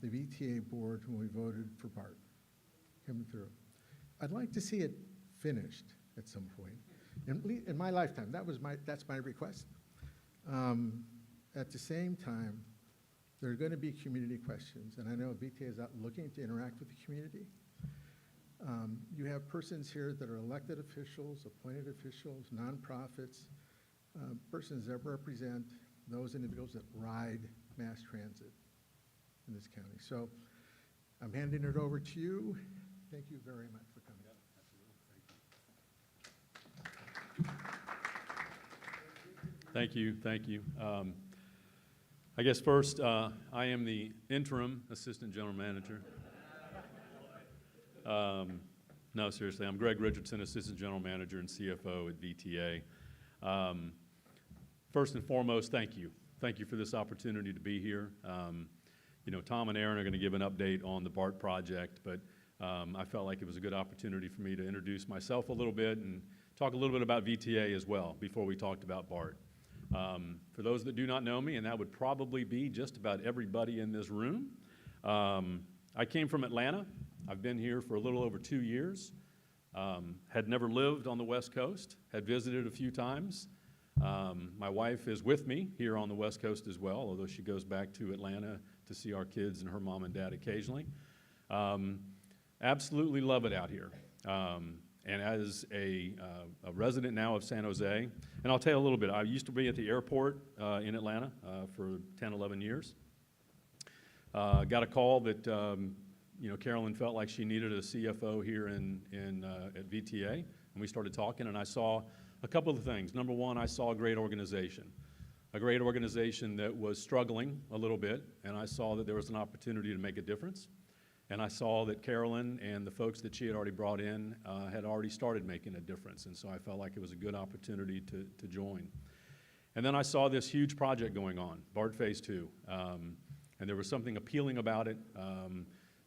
B: the VTA board when we voted for BART coming through. I'd like to see it finished at some point. In my lifetime, that's my request. At the same time, there are going to be community questions, and I know VTA is out looking to interact with the community. You have persons here that are elected officials, appointed officials, nonprofits, persons that represent those individuals that ride mass transit in this county. So I'm handing it over to you. Thank you very much for coming.
F: Thank you, thank you. I guess first, I am the interim assistant general manager. No, seriously, I'm Greg Richardson, assistant general manager and CFO at VTA. First and foremost, thank you. Thank you for this opportunity to be here. You know, Tom and Aaron are going to give an update on the BART project, but I felt like it was a good opportunity for me to introduce myself a little bit and talk a little bit about VTA as well before we talked about BART. For those that do not know me, and that would probably be just about everybody in this room, I came from Atlanta. I've been here for a little over 2 years. Had never lived on the West Coast, had visited a few times. My wife is with me here on the West Coast as well, although she goes back to Atlanta to see our kids and her mom and dad occasionally. Absolutely love it out here. And as a resident now of San Jose, and I'll tell you a little bit, I used to be at the airport in Atlanta for 10, 11 years. Got a call that you know, Carolyn felt like she needed a CFO here at VTA, and we started talking, and I saw a couple of things. Number one, I saw a great organization that was struggling a little bit, and I saw that there was an opportunity to make a difference. And I saw that Carolyn and the folks that she had already brought in had already started making a difference, and so I felt like it was a good opportunity to join. And then I saw this huge project going on, BART Phase 2, and there was something appealing about it,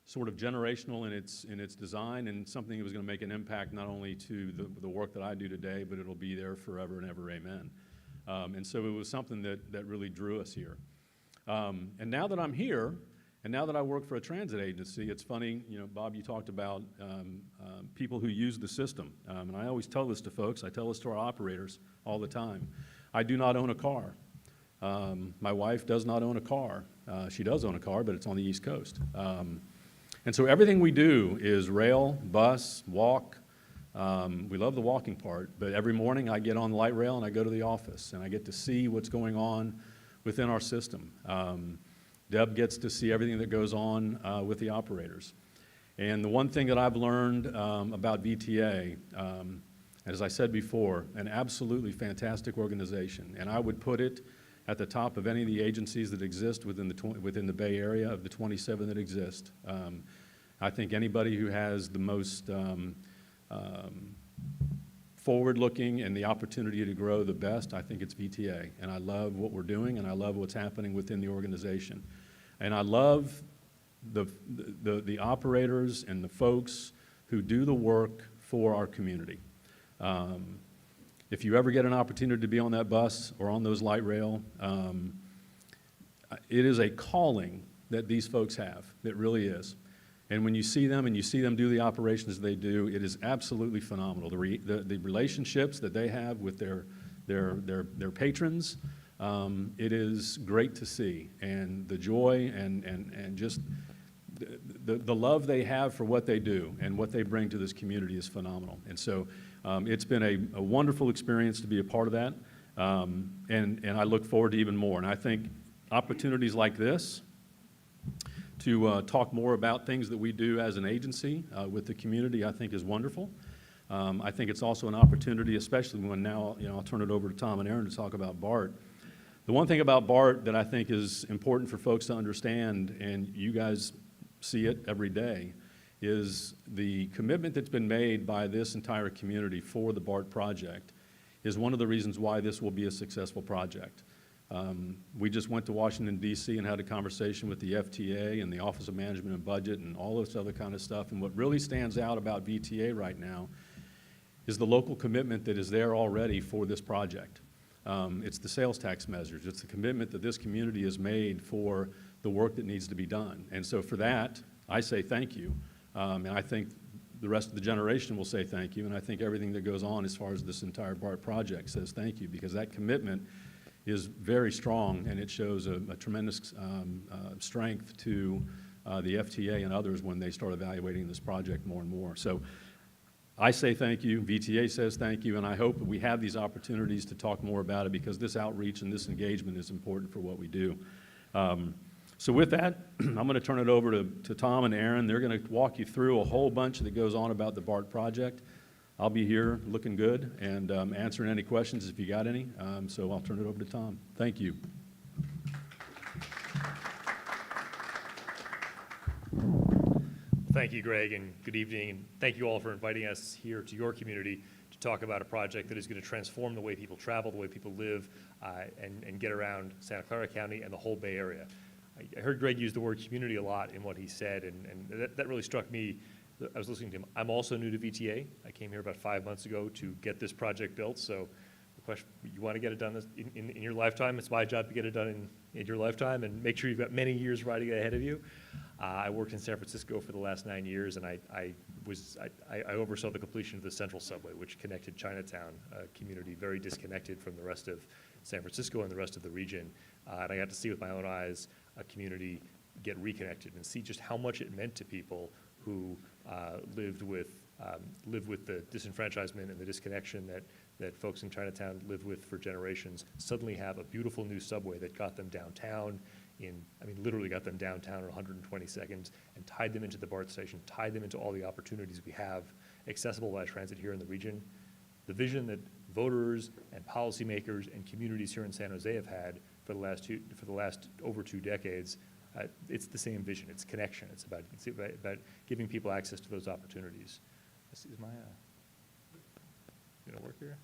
F: sort of generational in its design, and something that was going to make an impact not only to the work that I do today, but it'll be there forever and ever, amen. And so it was something that really drew us here. And now that I'm here, and now that I work for a transit agency, it's funny, you know, Bob, you talked about people who use the system. And I always tell this to folks, I tell this to our operators all the time. I do not own a car. My wife does not own a car. She does own a car, but it's on the East Coast. And so everything we do is rail, bus, walk. We love the walking part, but every morning I get on the light rail and I go to the office and I get to see what's going on within our system. Deb gets to see everything that goes on with the operators. And the one thing that I've learned about VTA, as I said before, an absolutely fantastic organization. And I would put it at the top of any of the agencies that exist within the Bay Area of the 27 that exist. I think anybody who has the most forward-looking and the opportunity to grow the best, I think it's VTA. And I love what we're doing, and I love what's happening within the organization. And I love the operators and the folks who do the work for our community. If you ever get an opportunity to be on that bus or on those light rail, it is a calling that these folks have. It really is. And when you see them and you see them do the operations they do, it is absolutely phenomenal. The relationships that they have with their patrons, it is great to see. And the joy and just the love they have for what they do and what they bring to this community is phenomenal. And so it's been a wonderful experience to be a part of that. And I look forward to even more. And I think opportunities like this to talk more about things that we do as an agency with the community, I think is wonderful. I think it's also an opportunity, especially when now, I'll turn it over to Tom and Aaron to talk about BART. The one thing about BART that I think is important for folks to understand, and you guys see it every day, is the commitment that's been made by this entire community for the BART project is one of the reasons why this will be a successful project. We just went to Washington, D.C. and had a conversation with the FTA and the Office of Management and Budget and all this other kind of stuff. And what really stands out about VTA right now is the local commitment that is there already for this project. It's the sales tax measures. It's the commitment that this community has made for the work that needs to be done. And so for that, I say thank you. And I think the rest of the generation will say thank you. And I think everything that goes on as far as this entire BART project says thank you, because that commitment is very strong, and it shows a tremendous strength to the FTA and others when they start evaluating this project more and more. So I say thank you, VTA says thank you, and I hope that we have these opportunities to talk more about it, because this outreach and this engagement is important for what we do. So with that, I'm going to turn it over to Tom and Aaron. They're going to walk you through a whole bunch that goes on about the BART project. I'll be here looking good and answering any questions if you got any. So I'll turn it over to Tom. Thank you.
T: Thank you, Greg, and good evening. And thank you all for inviting us here to your community to talk about a project that is going to transform the way people travel, the way people live, and get around Santa Clara County and the whole Bay Area. I heard Greg use the word community a lot in what he said, and that really struck me. I was listening to him. I'm also new to VTA. I came here about 5 months ago to get this project built. So the question, you want to get it done in your lifetime? It's my job to get it done in your lifetime and make sure you've got many years riding ahead of you. I worked in San Francisco for the last 9 years, and I oversaw the completion of the Central Subway, which connected Chinatown, a community very disconnected from the rest of San Francisco and the rest of the region. And I got to see with my own eyes a community get reconnected and see just how much it meant to people who lived with the disenfranchisement and the disconnection that folks in Chinatown lived with for generations, suddenly have a beautiful new subway that got them downtown literally got them downtown in 120 seconds and tied them into the BART station, tied them into all the opportunities we have accessible by transit here in the region. The vision that voters and policymakers and communities here in San Jose have had for the last over 2 decades, it's the same vision. It's connection. It's about giving people access to those opportunities. Is my gonna work here?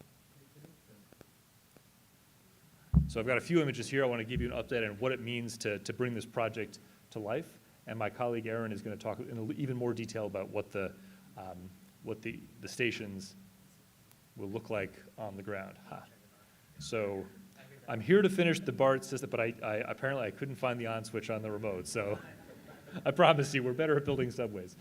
T: So I've got a few images here. I want to give you an update on what it means to bring this project to life. And my colleague Aaron is going to talk in even more detail about what the stations will look like on the ground. So I'm here to finish the BART system, but apparently I couldn't find the on switch on the remote. So I promise you, we're better at building subways.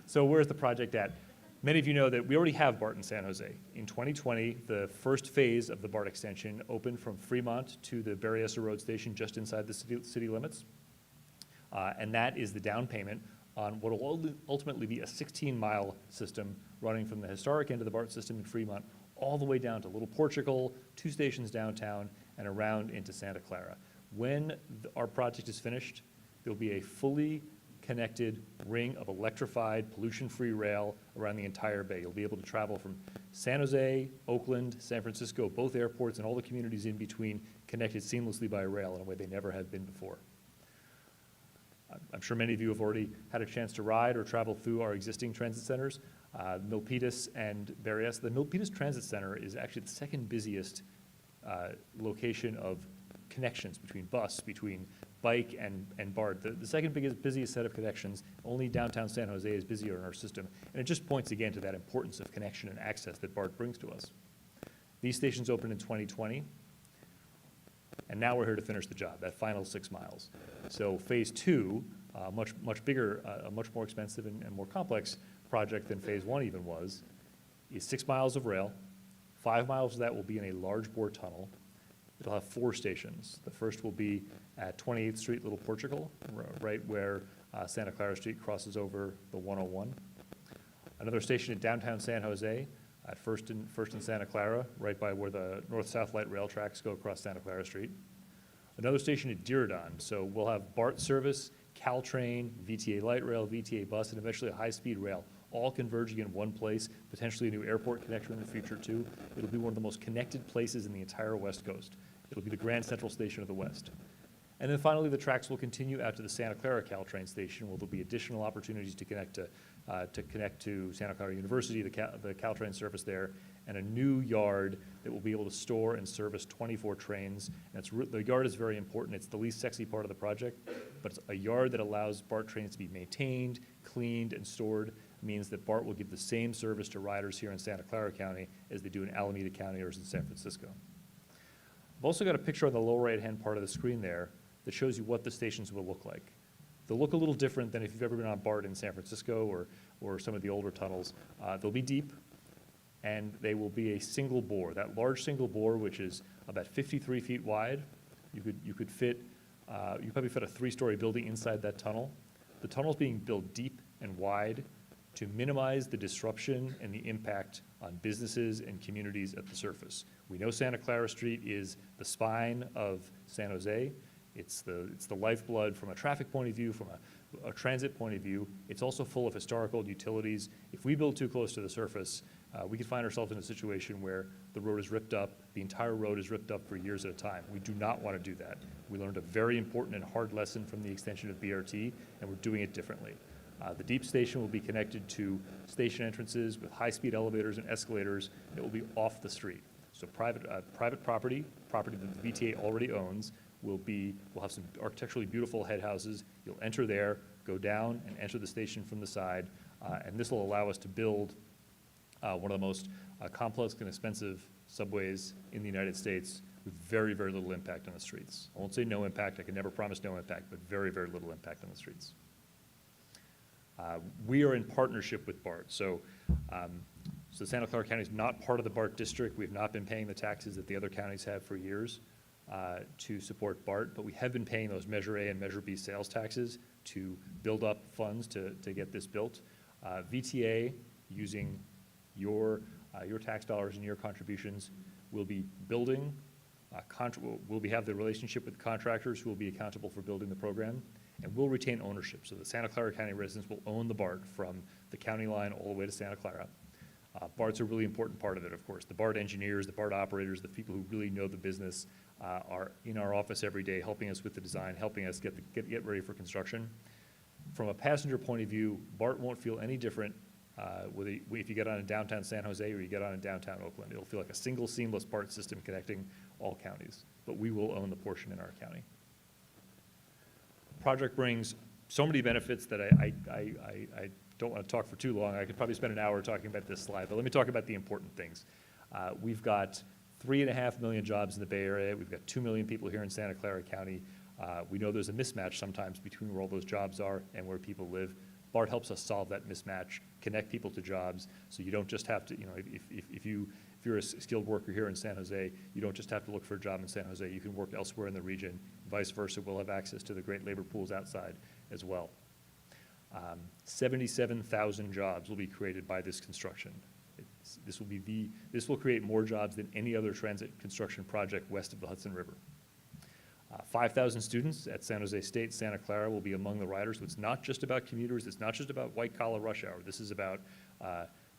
T: So where's the project at? Many of you know that we already have BART in San Jose. In 2020, the first phase of the BART extension opened from Fremont to the Berryessa Road Station just inside the city limits. And that is the down payment on what will ultimately be a 16-mile system running from the historic end of the BART system in Fremont all the way down to Little Portugal, 2 stations downtown, and around into Santa Clara. When our project is finished, there'll be a fully connected ring of electrified, pollution-free rail around the entire bay. You'll be able to travel from San Jose, Oakland, San Francisco, both airports, and all the communities in between, connected seamlessly by rail in a way they never have been before. I'm sure many of you have already had a chance to ride or travel through our existing transit centers, Milpitas and Berryessa. The Milpitas Transit Center is actually the second busiest location of connections between bus, between bike and BART. The second busiest set of connections, only downtown San Jose is busier in our system. And it just points again to that importance of connection and access that BART brings to us. These stations opened in 2020, and now we're here to finish the job, that final 6 miles. So phase 2, much bigger, a much more expensive and more complex project than phase 1 even was, is 6 miles of rail. 5 miles of that will be in a large bore tunnel. It'll have 4 stations. The first will be at 28th Street, Little Portugal, right where Santa Clara Street crosses over the 101. Another station in downtown San Jose at First and Santa Clara, right by where the north-south light rail tracks go across Santa Clara Street. Another station at Diridon. So we'll have BART service Caltrain, VTA light rail, VTA bus, and eventually a high-speed rail, all converging in one place, potentially a new airport connector in the future too. It'll be one of the most connected places in the entire West Coast. It'll be the Grand Central Station of the West. And then finally, the tracks will continue out to the Santa Clara Caltrain station, where there'll be additional opportunities to connect to Santa Clara University, the Caltrain service there, and a new yard that will be able to store and service 24 trains. And the yard is very important. It's the least sexy part of the project, but it's a yard that allows BART trains to be maintained, cleaned, and stored. It means that BART will give the same service to riders here in Santa Clara County as they do in Alameda County or in San Francisco. I've also got a picture on the lower right-hand part of the screen there that shows you what the stations will look like. They'll look a little different than if you've ever been on BART in San Francisco or some of the older tunnels. They'll be deep, and they will be a single bore. That large single bore, which is about 53 feet wide, you could probably fit a 3-story building inside that tunnel. The tunnel's being built deep and wide to minimize the disruption and the impact on businesses and communities at the surface. We know Santa Clara Street is the spine of San Jose. It's the lifeblood from a traffic point of view, from a transit point of view. It's also full of historical utilities. If we build too close to the surface, we could find ourselves in a situation where the road is ripped up, the entire road is ripped up for years at a time. We do not want to do that. We learned a very important and hard lesson from the extension of BRT, and we're doing it differently. The deep station will be connected to station entrances with high-speed elevators and escalators that will be off the street. So private property that the VTA already owns, will have some architecturally beautiful head houses. You'll enter there, go down, and enter the station from the side. And this will allow us to build one of the most complex and expensive subways in the United States with very, very little impact on the streets. I won't say no impact. I can never promise no impact, but very, very little impact on the streets. We are in partnership with BART. So Santa Clara County is not part of the BART district. We have not been paying the taxes that the other counties have for years to support BART, but we have been paying those Measure A and Measure B sales taxes to build up funds to get this built. VTA, using your tax dollars and your contributions, will be building, will have the relationship with contractors who will be accountable for building the program, and we'll retain ownership. So the Santa Clara County residents will own the BART from the county line all the way to Santa Clara. BART's a really important part of it, of course. The BART engineers, the BART operators, the people who really know the business are in our office every day helping us with the design, helping us get ready for construction. From a passenger point of view, BART won't feel any different if you get on in downtown San Jose or you get on in downtown Oakland. It'll feel like a single seamless BART system connecting all counties, but we will own the portion in our county. The project brings so many benefits that I don't want to talk for too long. I could probably spend an hour talking about this slide, but let me talk about the important things. We've got 3.5 million jobs in the Bay Area. We've got 2 million people here in Santa Clara County. We know there's a mismatch sometimes between where all those jobs are and where people live. BART helps us solve that mismatch, connect people to jobs, so you don't just have to, if you're a skilled worker here in San Jose, you don't just have to look for a job in San Jose. You can work elsewhere in the region. Vice versa, we'll have access to the great labor pools outside as well. 77,000 jobs will be created by this construction. This will create more jobs than any other transit construction project west of the Hudson River. 5,000 students at San Jose State, Santa Clara will be among the riders. So it's not just about commuters. It's not just about white-collar rush hour. This is about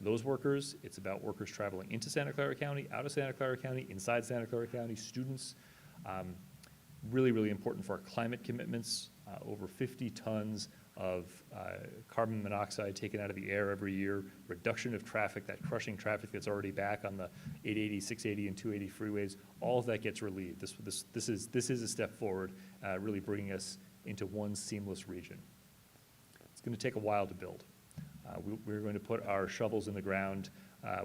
T: those workers. It's about workers traveling into Santa Clara County, out of Santa Clara County, inside Santa Clara County, students. Really, really important for our climate commitments. Over 50 tons of carbon monoxide taken out of the air every year, reduction of traffic, that crushing traffic that's already back on the 880, 680, and 280 freeways, all of that gets relieved. This is a step forward, really bringing us into one seamless region. It's going to take a while to build. We're going to put our shovels in the ground.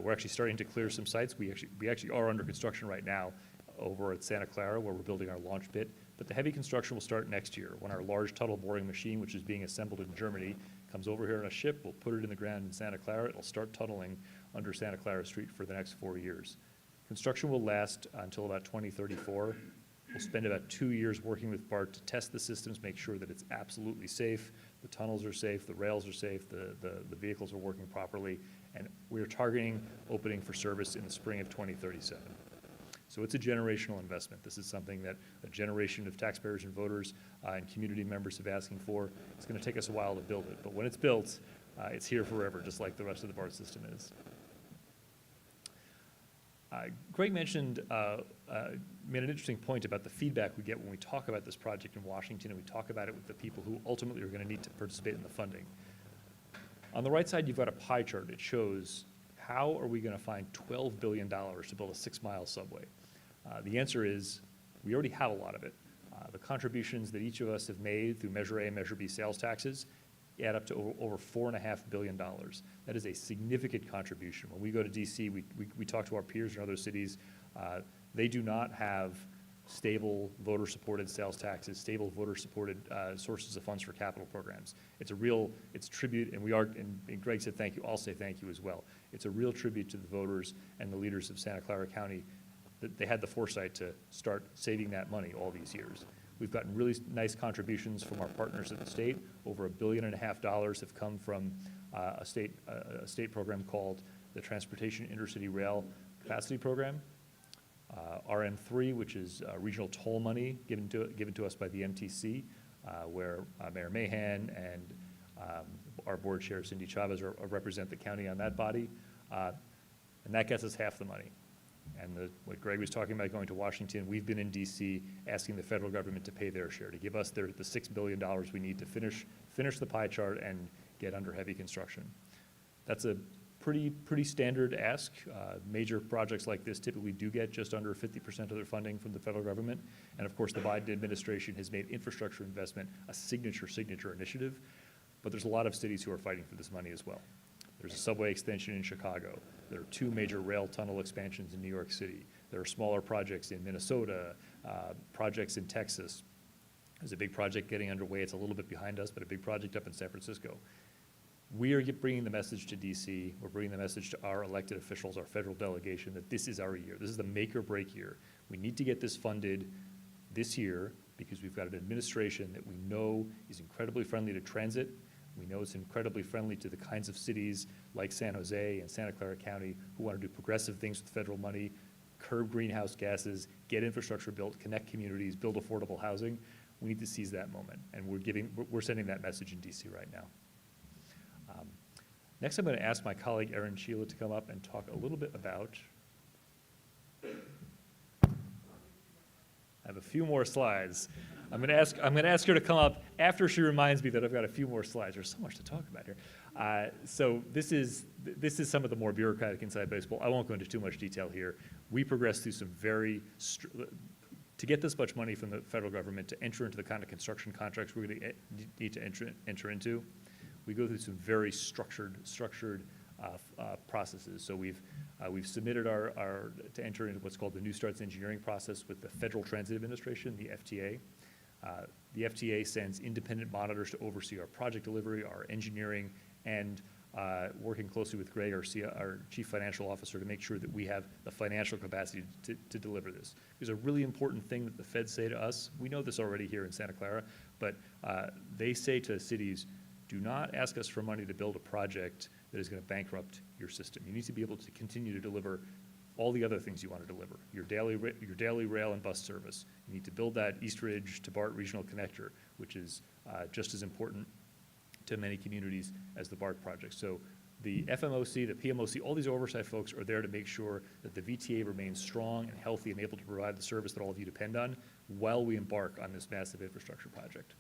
T: We're actually starting to clear some sites. We actually are under construction right now over at Santa Clara, where we're building our launch pit. But the heavy construction will start next year when our large tunnel boring machine, which is being assembled in Germany, comes over here on a ship. We'll put it in the ground in Santa Clara. It'll start tunneling under Santa Clara Street for the next 4 years. Construction will last until about 2034. We'll spend about 2 years working with BART to test the systems, make sure that it's absolutely safe, the tunnels are safe, the rails are safe, the vehicles are working properly, and we're targeting opening for service in the spring of 2037. So it's a generational investment. This is something that a generation of taxpayers and voters and community members have asking for. It's going to take us a while to build it, but when it's built, it's here forever, just like the rest of the BART system is. Greg mentioned, made an interesting point about the feedback we get when we talk about this project in Washington and we talk about it with the people who ultimately are going to need to participate in the funding. On the right side, you've got a pie chart. It shows how are we going to find $12 billion to build a 6-mile subway? The answer is we already have a lot of it. The contributions that each of us have made through Measure A and Measure B sales taxes add up to over $4.5 billion. That is a significant contribution. When we go to DC, we talk to our peers in other cities. They do not have stable voter-supported sales taxes, stable voter-supported sources of funds for capital programs. It's tribute, and Greg said thank you, I'll say thank you as well. It's a real tribute to the voters and the leaders of Santa Clara County that they had the foresight to start saving that money all these years. We've gotten really nice contributions from our partners at the state. Over $1.5 billion have come from a state program called the Transportation Intercity Rail Capacity Program. RM3, which is regional toll money given to us by the MTC, where Mayor Mahan and our board chair, Cindy Chavez, represent the county on that body. And that gets us half the money. And what Greg was talking about going to Washington, we've been in DC asking the federal government to pay their share, to give us the $6 billion we need to finish the pie chart and get under heavy construction. That's a pretty standard ask. Major projects like this typically do get just under 50% of their funding from the federal government. And of course, the Biden administration has made infrastructure investment a signature initiative. But there's a lot of cities who are fighting for this money as well. There's a subway extension in Chicago. There are 2 major rail tunnel expansions in New York City. There are smaller projects in Minnesota, projects in Texas. There's a big project getting underway. It's a little bit behind us, but a big project up in San Francisco. We are bringing the message to DC. We're bringing the message to our elected officials, our federal delegation, that this is our year. This is the make or break year. We need to get this funded this year because we've got an administration that we know is incredibly friendly to transit. We know it's incredibly friendly to the kinds of cities like San Jose and Santa Clara County who want to do progressive things with federal money, curb greenhouse gases, get infrastructure built, connect communities, build affordable housing. We need to seize that moment, and we're sending that message in DC right now. Next, I'm going to ask my colleague Erin Sheila to come up and talk a little bit about. I have a few more slides. I'm going to ask her to come up after she reminds me that I've got a few more slides. There's so much to talk about here. So this is some of the more bureaucratic inside baseball. I won't go into too much detail here. We progressed through some to get this much money from the federal government to enter into the kind of construction contracts we're going to need to enter into. We go through some very structured processes. So we've submitted to enter into what's called the New Starts Engineering process with the Federal Transit Administration, the FTA. The FTA sends independent monitors to oversee our project delivery, our engineering, and working closely with Greg, our Chief Financial Officer, to make sure that we have the financial capacity to deliver this. There's a really important thing that the feds say to us. We know this already here in Santa Clara, but they say to cities, do not ask us for money to build a project that is going to bankrupt your system. You need to be able to continue to deliver all the other things you want to deliver, your daily rail and bus service. You need to build that East Ridge to BART regional connector, which is just as important to many communities as the BART project. So the FMOC, the PMOC, all these oversight folks are there to make sure that the VTA remains strong and healthy and able to provide the service that all of you depend on while we embark on this massive infrastructure project.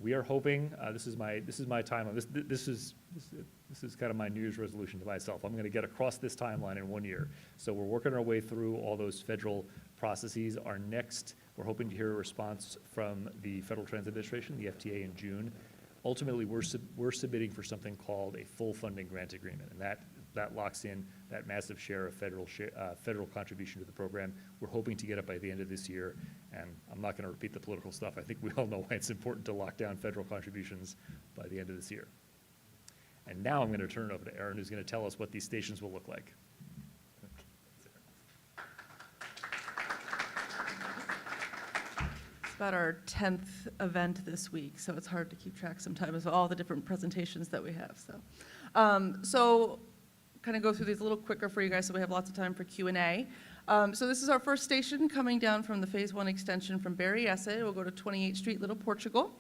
T: We are hoping, this is my time on this. This is kind of my New Year's resolution to myself. I'm going to get across this timeline in 1 year. So we're working our way through all those federal processes. We're hoping to hear a response from the Federal Transit Administration, the FTA, in June. Ultimately, we're submitting for something called a full funding grant agreement, and that locks in that massive share of federal contribution to the program. We're hoping to get it by the end of this year, and I'm not going to repeat the political stuff. I think we all know why it's important to lock down federal contributions by the end of this year. And now I'm going to turn it over to Erin, who's going to tell us what these stations will look like.
G: It's about our 10th event this week, so it's hard to keep track sometimes of all the different presentations that we have. So kind of go through these a little quicker for you guys so we have lots of time for Q&A. So this is our first station coming down from the Phase 1 extension from Berryessa. We'll go to 28th Street, Little Portugal.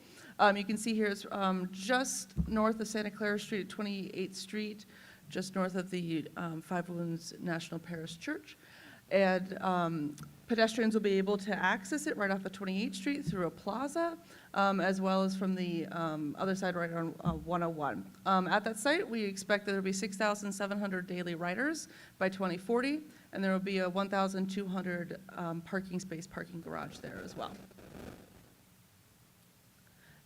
G: You can see here it's just north of Santa Clara Street at 28th Street, just north of the Five Wounds National Parish Church. And pedestrians will be able to access it right off of 28th Street through a plaza, as well as from the other side right on 101. At that site, we expect that there will be 6,700 daily riders by 2040, and there will be a 1,200 parking garage there as well.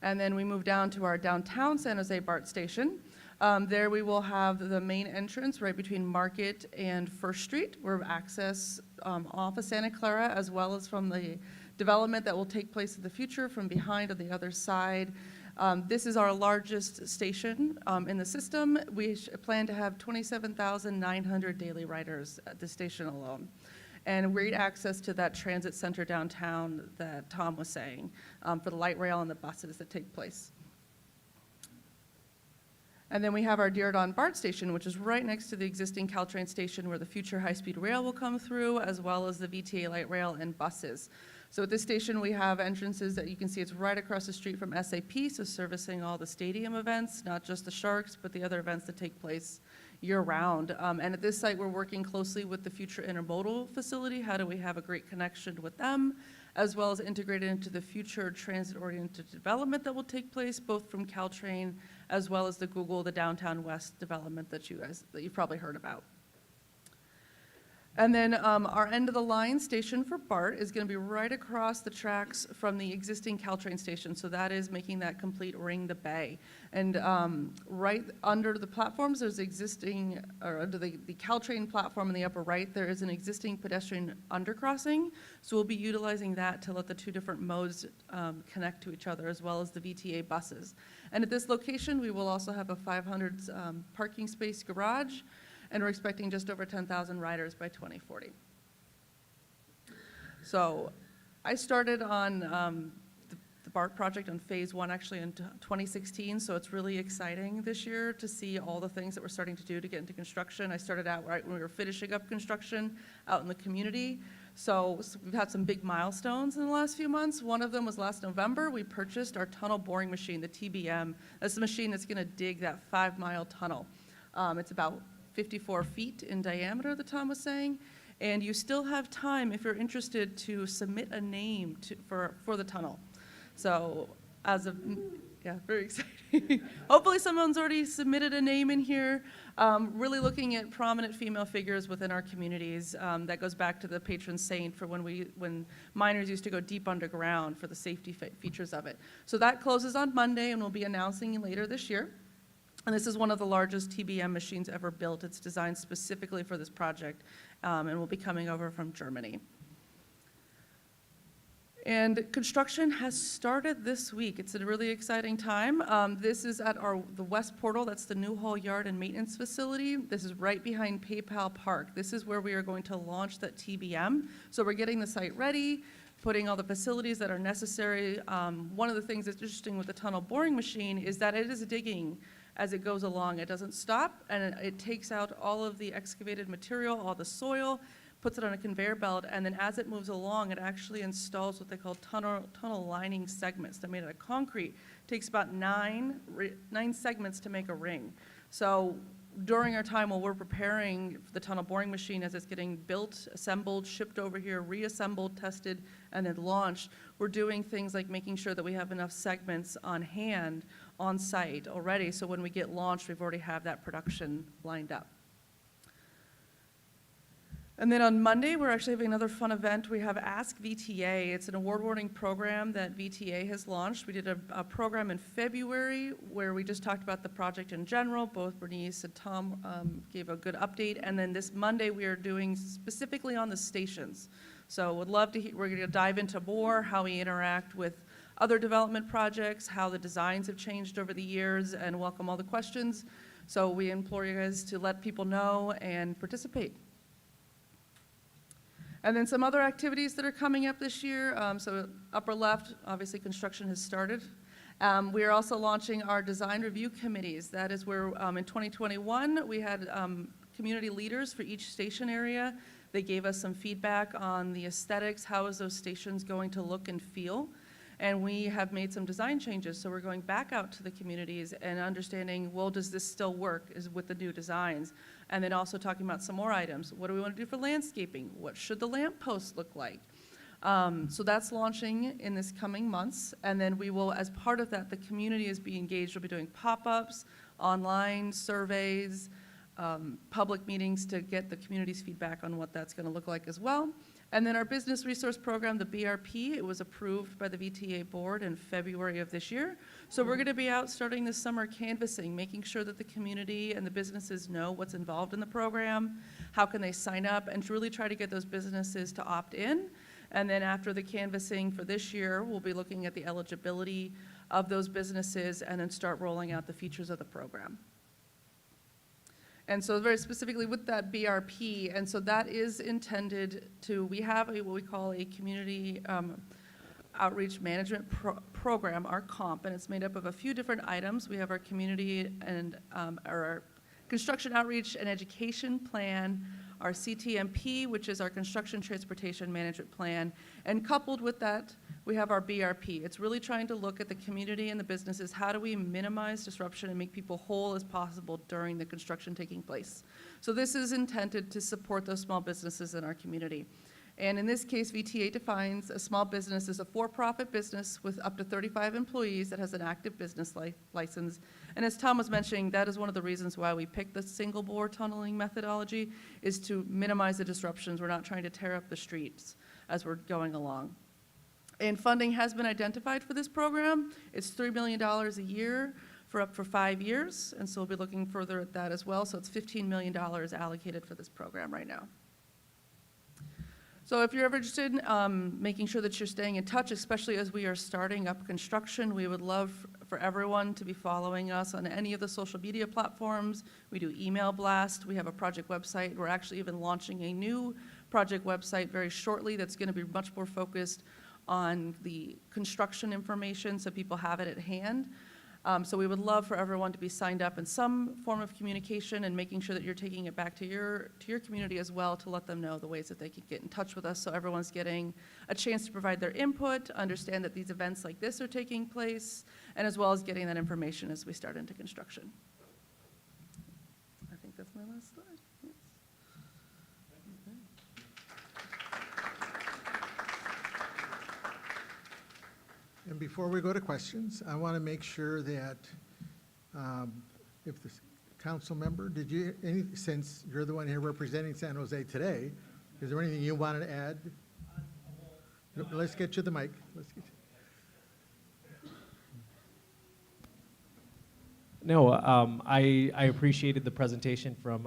G: And then we move down to our downtown San Jose BART station. There we will have the main entrance right between Market and First Street, where access off of Santa Clara, as well as from the development that will take place in the future from behind on the other side. This is our largest station in the system. We plan to have 27,900 daily riders at the station alone. And great access to that transit center downtown that Tom was saying for the light rail and the buses that take place. And then we have our Diridon BART station, which is right next to the existing Caltrain station where the future high-speed rail will come through, as well as the VTA light rail and buses. So at this station, we have entrances that you can see it's right across the street from SAP, so servicing all the stadium events, not just the Sharks, but the other events that take place year-round. And at this site, we're working closely with the future intermodal facility. How do we have a great connection with them, as well as integrated into the future transit-oriented development that will take place, both from Caltrain as well as the Google, the Downtown West development that you've probably heard about. And then our end-of-the-line station for BART is going to be right across the tracks from the existing Caltrain station. So that is making that complete ring the bay. And right under the platforms, there's existing, or under the Caltrain platform in the upper right, there is an existing pedestrian undercrossing. So we'll be utilizing that to let the two different modes connect to each other, as well as the VTA buses. And at this location, we will also have a 500 parking space garage, and we're expecting just over 10,000 riders by 2040. So I started on the BART project on Phase 1 actually in 2016, so it's really exciting this year to see all the things that we're starting to do to get into construction. I started out right when we were finishing up construction out in the community. So we've had some big milestones in the last few months. One of them was last November. We purchased our tunnel boring machine, the TBM. That's the machine that's going to dig that 5-mile tunnel. It's about 54 feet in diameter, the Tom was saying, and you still have time if you're interested to submit a name for the tunnel. So as of, yeah, very exciting. Hopefully someone's already submitted a name in here. Really looking at prominent female figures within our communities. That goes back to the patron saint for when miners used to go deep underground for the safety features of it. So that closes on Monday, and we'll be announcing later this year. And this is one of the largest TBM machines ever built. It's designed specifically for this project, and will be coming over from Germany. And construction has started this week. It's a really exciting time. This is at the West Portal. That's the Newhall Yard and Maintenance Facility. This is right behind PayPal Park. This is where we are going to launch that TBM. So we're getting the site ready, putting all the facilities that are necessary. One of the things that's interesting with the tunnel boring machine is that it is digging as it goes along. It doesn't stop, and it takes out all of the excavated material, all the soil, puts it on a conveyor belt, and then as it moves along, it actually installs what they call tunnel lining segments. They're made out of concrete. It takes about nine segments to make a ring. So during our time while we're preparing the tunnel boring machine as it's getting built, assembled, shipped over here, reassembled, tested, and then launched, we're doing things like making sure that we have enough segments on hand on site already, so when we get launched, we've already have that production lined up. And then on Monday, we're actually having another fun event. We have Ask VTA. It's an award-winning program that VTA has launched. We did a program in February where we just talked about the project in general. Both Bernice and Tom gave a good update. And then this Monday, we are doing specifically on the stations. So would love to we're going to dive into more how we interact with other development projects, how the designs have changed over the years, and welcome all the questions. So we implore you guys to let people know and participate. And then some other activities that are coming up this year. So upper left, obviously construction has started. We are also launching our design review committees. That is where in 2021, we had community leaders for each station area They gave us some feedback on the aesthetics, how is those stations going to look and feel? And we have made some design changes, so we're going back out to the communities and understanding, well, does this still work is with the new designs? And then also talking about some more items. What do we want to do for landscaping? What should the lamp posts look like? So that's launching in this coming months. And then we will, as part of that, the community is being engaged. We'll be doing pop-ups, online surveys, public meetings to get the community's feedback on what that's going to look like as well. And then our business resource program, the BRP, it was approved by the VTA board in February of this year. So we're going to be out starting this summer canvassing, making sure that the community and the businesses know what's involved in the program, how can they sign up, and to really try to get those businesses to opt in. And then after the canvassing for this year, we'll be looking at the eligibility of those businesses and then start rolling out the features of the program. And so very specifically with that BRP, and so that is intended to, we have what we call a community outreach management program, our COMP, and it's made up of a few different items. We have our community and our construction outreach and education plan, our CTMP, which is our construction transportation management plan, and coupled with that, we have our BRP. It's really trying to look at the community and the businesses. How do we minimize disruption and make people whole as possible during the construction taking place? So this is intended to support those small businesses in our community. And in this case, VTA defines a small business as a for-profit business with up to 35 employees that has an active business license. And as Tom was mentioning, that is one of the reasons why we picked the single bore tunneling methodology, is to minimize the disruptions. We're not trying to tear up the streets as we're going along. And funding has been identified for this program. It's $3 million a year for up for 5 years, and so we'll be looking further at that as well. So it's $15 million allocated for this program right now. So if you're ever interested in making sure that you're staying in touch, especially as we are starting up construction, we would love for everyone to be following us on any of the social media platforms. We do email blast. We have a project website. We're actually even launching a new project website very shortly that's going to be much more focused on the construction information so people have it at hand. So we would love for everyone to be signed up in some form of communication and making sure that you're taking it back to your community as well to let them know the ways that they can get in touch with us so everyone's getting a chance to provide their input, understand that these events like this are taking place, and as well as getting that information as we start into construction. I think that's my last slide. Yes.
B: And before we go to questions, I want to make sure that if the council member, since you're the one here representing San Jose today, is there anything you wanted to add? Let's get you the mic.
N: No, I appreciated the presentation from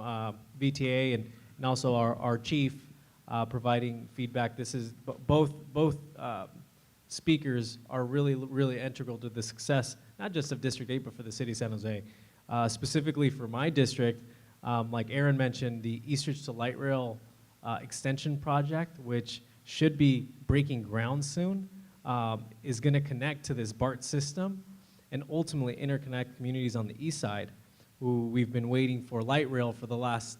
N: VTA and also our chief providing feedback. This is both speakers are really integral to the success, not just of District 8, but for the city of San Jose. Specifically for my district, like Aaron mentioned, the Eastridge to Light Rail extension project, which should be breaking ground soon, is going to connect to this BART system and ultimately interconnect communities on the east side who we've been waiting for light rail for the last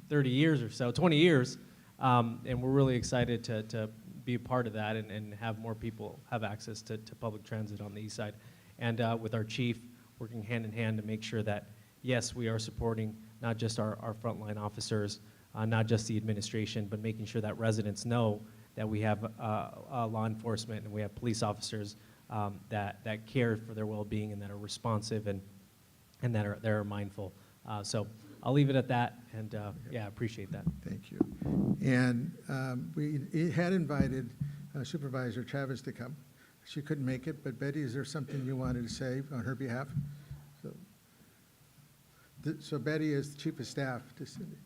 N: 30 years or so, 20 years, and we're really excited to be a part of that and have more people have access to public transit on the east side. And with our chief working hand in hand to make sure that, yes, we are supporting not just our frontline officers, not just the administration, but making sure that residents know that we have law enforcement and we have police officers that care for their well-being and that are responsive and that are mindful. So I'll leave it at that, and yeah, appreciate that.
B: Thank you. And we had invited Supervisor Chavez to come. She couldn't make it, but Betty, is there something you wanted to say on her behalf? So Betty is the Chief of Staff to Cindy.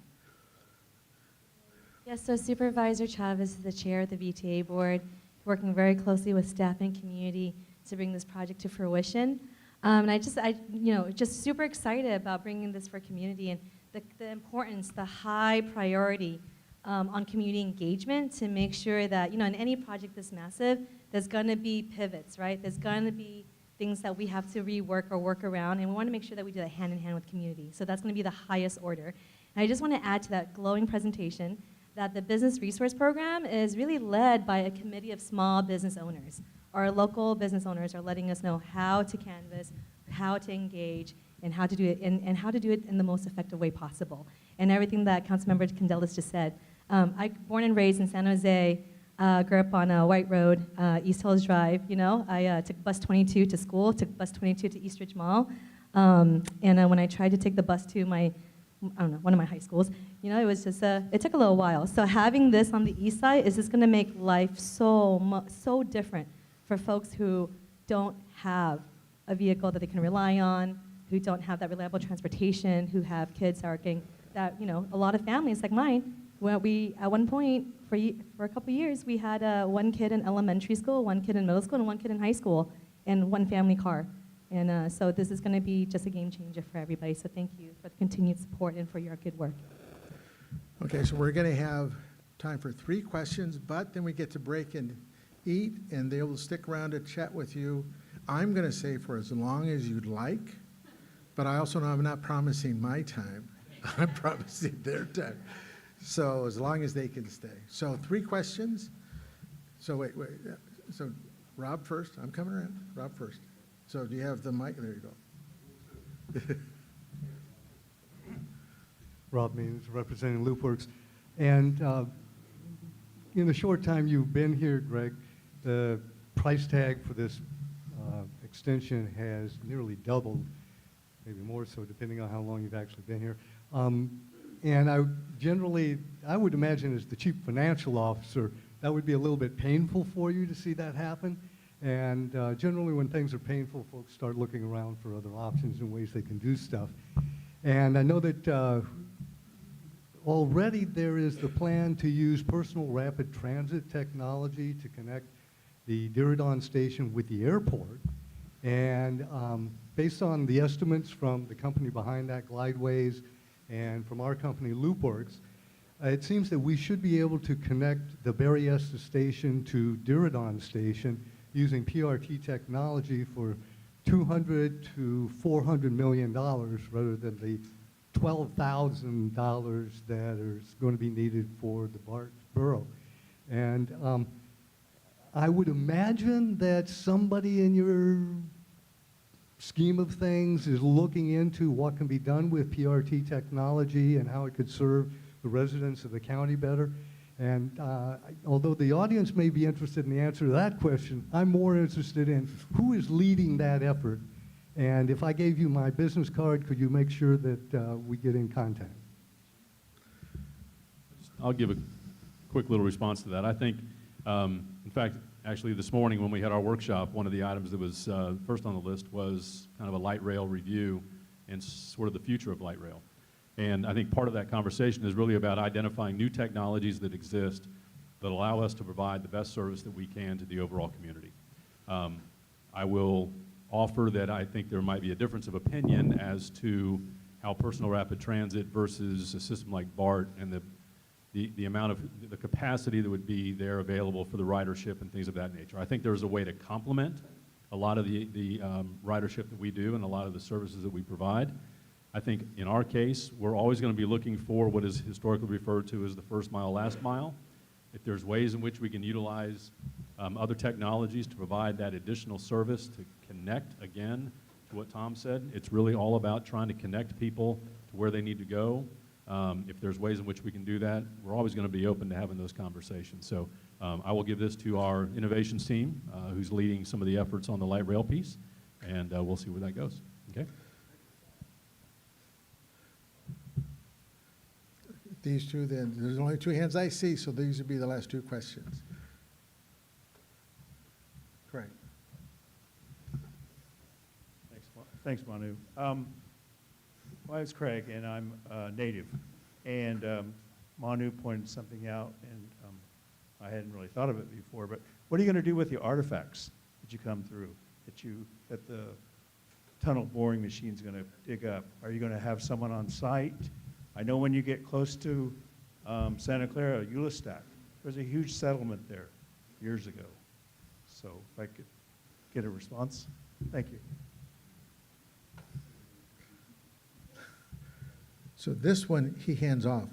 J: Yes, so Supervisor Chavez is the chair of the VTA board, working very closely with staff and community to bring this project to fruition. And I just super excited about bringing this for community and the importance, the high priority on community engagement to make sure that, in any project this massive, there's going to be pivots, right? There's going to be things that we have to rework or work around, and we want to make sure that we do that hand in hand with community. So that's going to be the highest order. And I just want to add to that glowing presentation that the business resource program is really led by a committee of small business owners. Our local business owners are letting us know how to canvas, how to engage, and how to do it, and how to do it in the most effective way possible. And everything that Councilmember Candelas just said. I born and raised in San Jose, grew up on White Road, East Hills Drive. You know, I took bus 22 to school, took bus 22 to Eastridge Mall, and when I tried to take the bus to my, I don't know, one of my high schools, you know, it was just it took a little while. So having this on the east side is just going to make life so different for folks who don't have a vehicle that they can rely on, who don't have that reliable transportation, who have kids that are getting that, you know, a lot of families like mine, where we, at one point, for a couple years, we had one kid in elementary school, one kid in middle school, and one kid in high school, in one family car. And so this is going to be just a game changer for everybody. So thank you for the continued support and for your good work.
B: Okay, so we're going to have time for 3 questions, but then we get to break and eat, and they will stick around to chat with you. I'm going to say for as long as you'd like, but I also know I'm not promising my time. I'm promising their time. So as long as they can stay. So 3 questions. So wait. So Rob first. I'm coming around. Rob first. So do you have the mic? There you go.
K: Rob Means, representing Loopworks. And in the short time you've been here, Greg, the price tag for this extension has nearly doubled, maybe more so, depending on how long you've actually been here. And I would imagine as the chief financial officer, that would be a little bit painful for you to see that happen. And generally when things are painful, folks start looking around for other options and ways they can do stuff. And I know that already there is the plan to use personal rapid transit technology to connect the Diridon station with the airport. And based on the estimates from the company behind that, Glideways, and from our company, Loopworks, it seems that we should be able to connect the Berryessa station to Diridon station using PRT technology for $200 to $400 million rather than the $12,000 that is going to be needed for the BART borough. And I would imagine that somebody in your scheme of things is looking into what can be done with PRT technology and how it could serve the residents of the county better. And although the audience may be interested in the answer to that question, I'm more interested in who is leading that effort. And if I gave you my business card, could you make sure that we get in contact?
F: I'll give a quick little response to that. I think, in fact, actually this morning when we had our workshop, one of the items that was first on the list was kind of a light rail review and sort of the future of light rail. And I think part of that conversation is really about identifying new technologies that exist that allow us to provide the best service that we can to the overall community. I will offer that I think there might be a difference of opinion as to how personal rapid transit versus a system like BART and the amount of the capacity that would be there available for the ridership and things of that nature. I think there's a way to complement a lot of the ridership that we do and a lot of the services that we provide. I think in our case, we're always going to be looking for what is historically referred to as the first mile, last mile. If there's ways in which we can utilize other technologies to provide that additional service to connect, again, to what Tom said, it's really all about trying to connect people to where they need to go. If there's ways in which we can do that, we're always going to be open to having those conversations. So I will give this to our innovations team, who's leading some of the efforts on the light rail piece, and we'll see where that goes. Okay?
B: These two then, there's only 2 hands I see, so these would be the last 2 questions. Correct.
M: Thanks, Manu. Well, it's Craig, and I'm native. And Manu pointed something out, and I hadn't really thought of it before, but what are you going to do with the artifacts that you come through, that the tunnel boring machine's going to dig up? Are you going to have someone on site? I know when you get close to Santa Clara, Euless, there was a huge settlement there years ago. So if I could get a response. Thank you.
B: So this one, he hands off.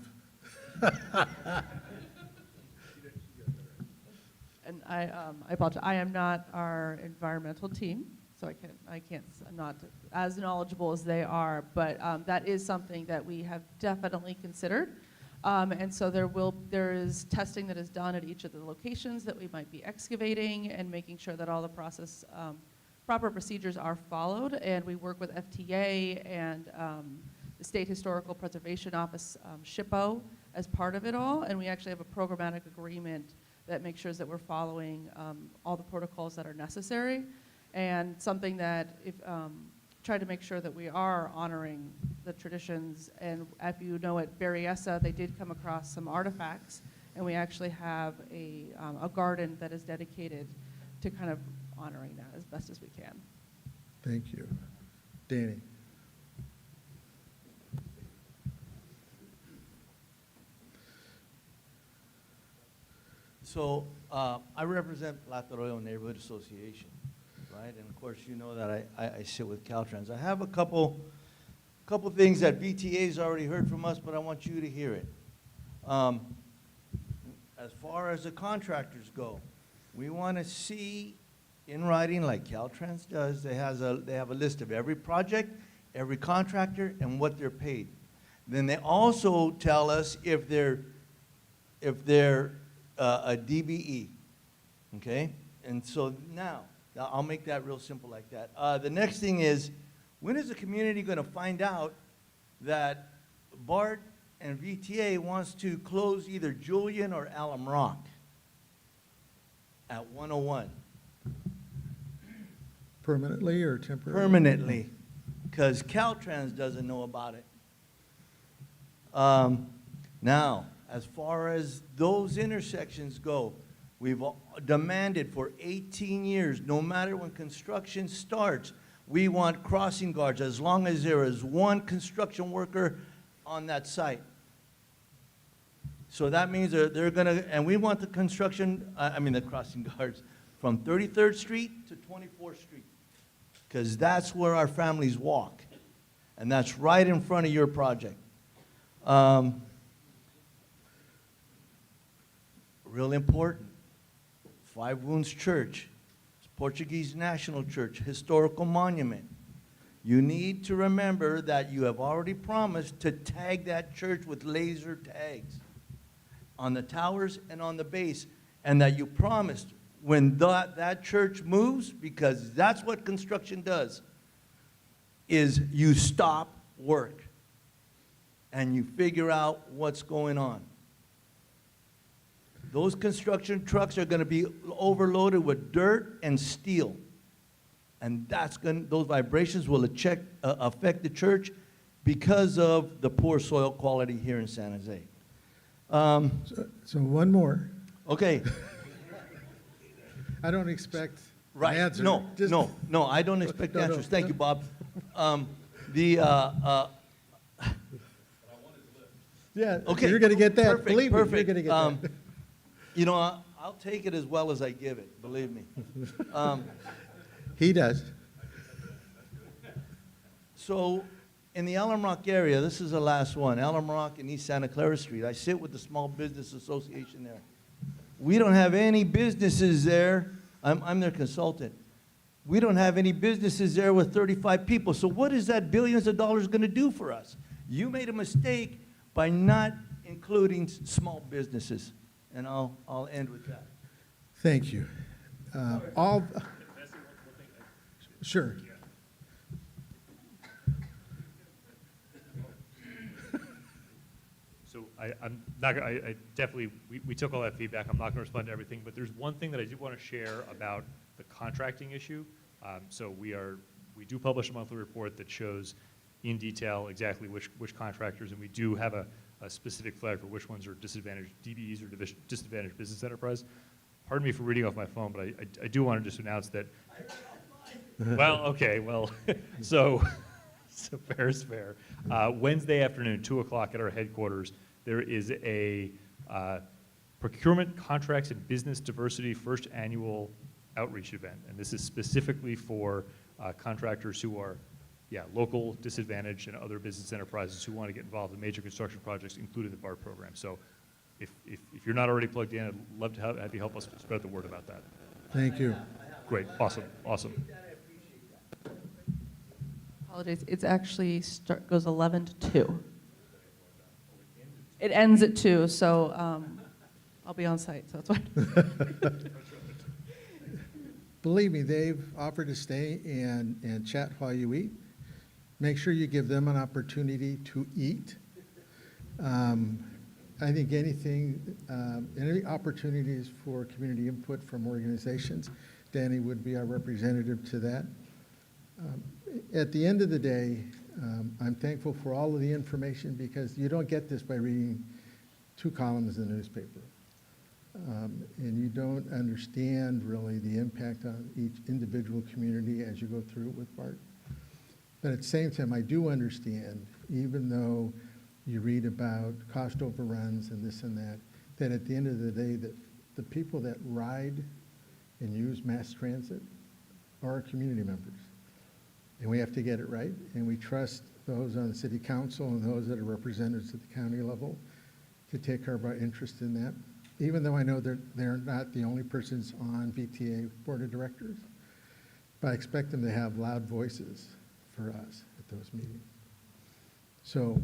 G: I apologize. I am not our environmental team, so I'm not as knowledgeable as they are, but that is something that we have definitely considered. And so there is testing that is done at each of the locations that we might be excavating and making sure that all the proper procedures are followed. And we work with FTA and the State Historical Preservation Office, SHPO, as part of it all. And we actually have a programmatic agreement that makes sure that we're following all the protocols that are necessary. And something that try to make sure that we are honoring the traditions. And if you know, at Berryessa, they did come across some artifacts, and we actually have a garden that is dedicated to kind of honoring that as best as we can.
B: Thank you. Danny?
I: So I represent Plateroyo Neighborhood Association, right? And of course, you know that I sit with Caltrans. I have a couple things that VTA's already heard from us, but I want you to hear it. As far as the contractors go, we want to see in writing, like Caltrans does, they have a list of every project, every contractor, and what they're paid. Then they also tell us if they're a DBE, okay? And so now, I'll make that real simple like that. The next thing is, when is the community going to find out that BART and VTA wants to close either Julian or Alum Rock at 101?
B: Permanently or temporarily?
I: Permanently, because Caltrans doesn't know about it. Now, as far as those intersections go, we've demanded for 18 years, no matter when construction starts, we want crossing guards as long as there is one construction worker on that site. So that means they're gonna, and we want the the crossing guards from 33rd Street to 24th Street, because that's where our families walk, and that's right in front of your project. Real important, Five Wounds Church, Portuguese National Church, historical monument. You need to remember that you have already promised to tag that church with laser tags on the towers and on the base, and that you promised when that church moves, because that's what construction does, is you stop work and you figure out what's going on. Those construction trucks are going to be overloaded with dirt and steel. And those vibrations will affect the church because of the poor soil quality here in San Jose.
B: So one more.
I: Okay.
B: I don't expect
I: Right.
B: an answer.
I: No,
B: Just-
I: no, I don't expect
B: No, no,
I: answers. Thank
B: no.
I: you, Bob.
B: Yeah,
I: Okay.
B: you're going to get that.
I: Perfect,
B: Believe me, you're
I: perfect.
B: going to get that.
I: You know, I'll take it as well as I give it, believe me.
B: He does.
I: So, in the Alum Rock area, this is the last one, Alum Rock and East Santa Clara Street. I sit with the Small Business Association there. We don't have any businesses there. I'm their consultant. We don't have any businesses there with 35 people. So what is that billions of dollars going to do for us? You made a mistake by not including small businesses. And I'll end with that.
B: Thank you. Sure.
T: So I'm not gonna, I definitely, we took all that feedback. I'm not gonna respond to everything, but there's one thing that I do want to share about the contracting issue. So we do publish a monthly report that shows in detail exactly which contractors, and we do have a specific flag for which ones are disadvantaged DBEs or disadvantaged business enterprise. Pardon me for reading off my phone, but I do want to just announce that. Well, okay, well, so fair is fair. Wednesday afternoon, 2 o'clock at our headquarters, there is a procurement contracts and business diversity first annual outreach event. And this is specifically for contractors who are, local, disadvantaged, and other business enterprises who want to get involved in major construction projects, including the BART program. So if you're not already plugged in, I'd love to have you help us spread the word about that.
B: Thank you.
T: Great, awesome, awesome.
G: Apologies, it's actually goes 11 to 2. It ends at 2, so I'll be on site, so that's why.
B: Believe me, they've offered to stay and chat while you eat. Make sure you give them an opportunity to eat. I think any opportunities for community input from organizations, Danny would be our representative to that. At the end of the day, I'm thankful for all of the information because you don't get this by reading 2 columns in the newspaper. And you don't understand really the impact on each individual community as you go through it with Bart. But at the same time, I do understand, even though you read about cost overruns and this and that at the end of the day, that the people that ride and use mass transit are our community members. And we have to get it right, and we trust those on the city council and those that are representatives at the county level to take care of our interest in that, even though I know they're not the only persons on VTA Board of Directors, but I expect them to have loud voices for us at those meetings. So,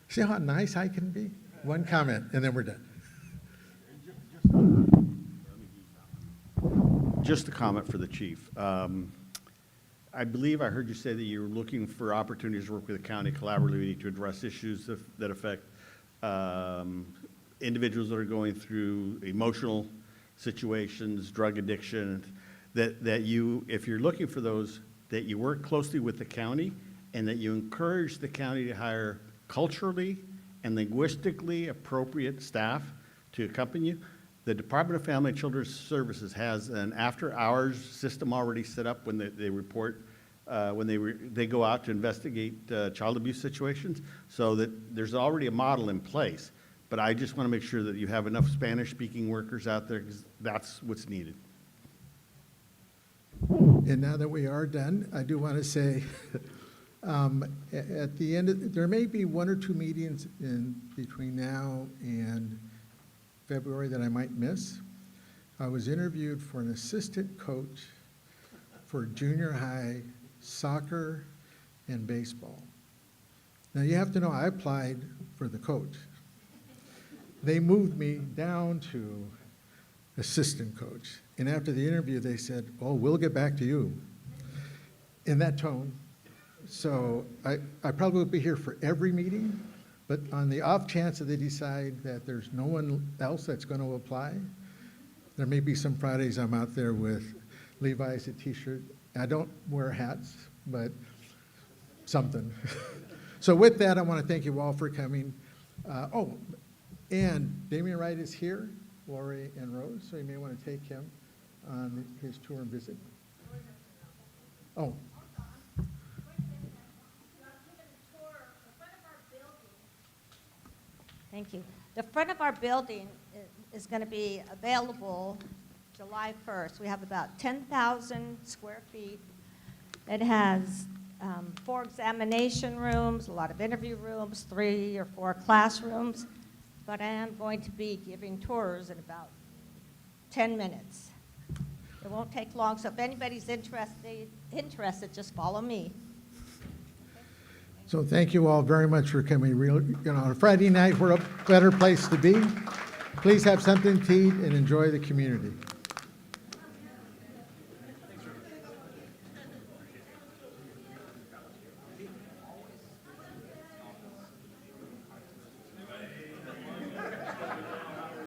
B: see how nice I can be? One comment, and then we're done.
L: Just a comment for the chief. I believe I heard you say that you're looking for opportunities to work with the county collaboratively to address issues that affect individuals that are going through emotional situations, drug addiction, that you, if you're looking for those, that you work closely with the county and that you encourage the county to hire culturally and linguistically appropriate staff to accompany you. The Department of Family and Children's Services has an after-hours system already set up when they report, when they go out to investigate child abuse situations, so that there's already a model in place. But I just want to make sure that you have enough Spanish-speaking workers out there, because that's what's needed.
B: And now that we are done, I do want to say, at the end, there may be 1 or 2 meetings in between now and February that I might miss. I was interviewed for an assistant coach for junior high soccer and baseball. Now you have to know I applied for the coach. They moved me down to assistant coach. And after the interview, they said, "Oh, we'll get back to you," in that tone. So I probably will be here for every meeting, but on the off chance that they decide that there's no one else that's going to apply, there may be some Fridays I'm out there with Levi's, a t-shirt. I don't wear hats, but something. So with that, I want to thank you all for coming. And Damian Wright is here, Lori and Rose, so you may want to take him on his tour and visit. Oh.
O: Thank you. The front of our building is going to be available July 1st. We have about 10,000 square feet. It has 4 examination rooms, a lot of interview rooms, 3 or 4 classrooms. But I am going to be giving tours in about 10 minutes. It won't take long, so if anybody's interested, just follow me.
B: So thank you all very much for coming. On a Friday night, we're a better place to be. Please have something to eat and enjoy the community.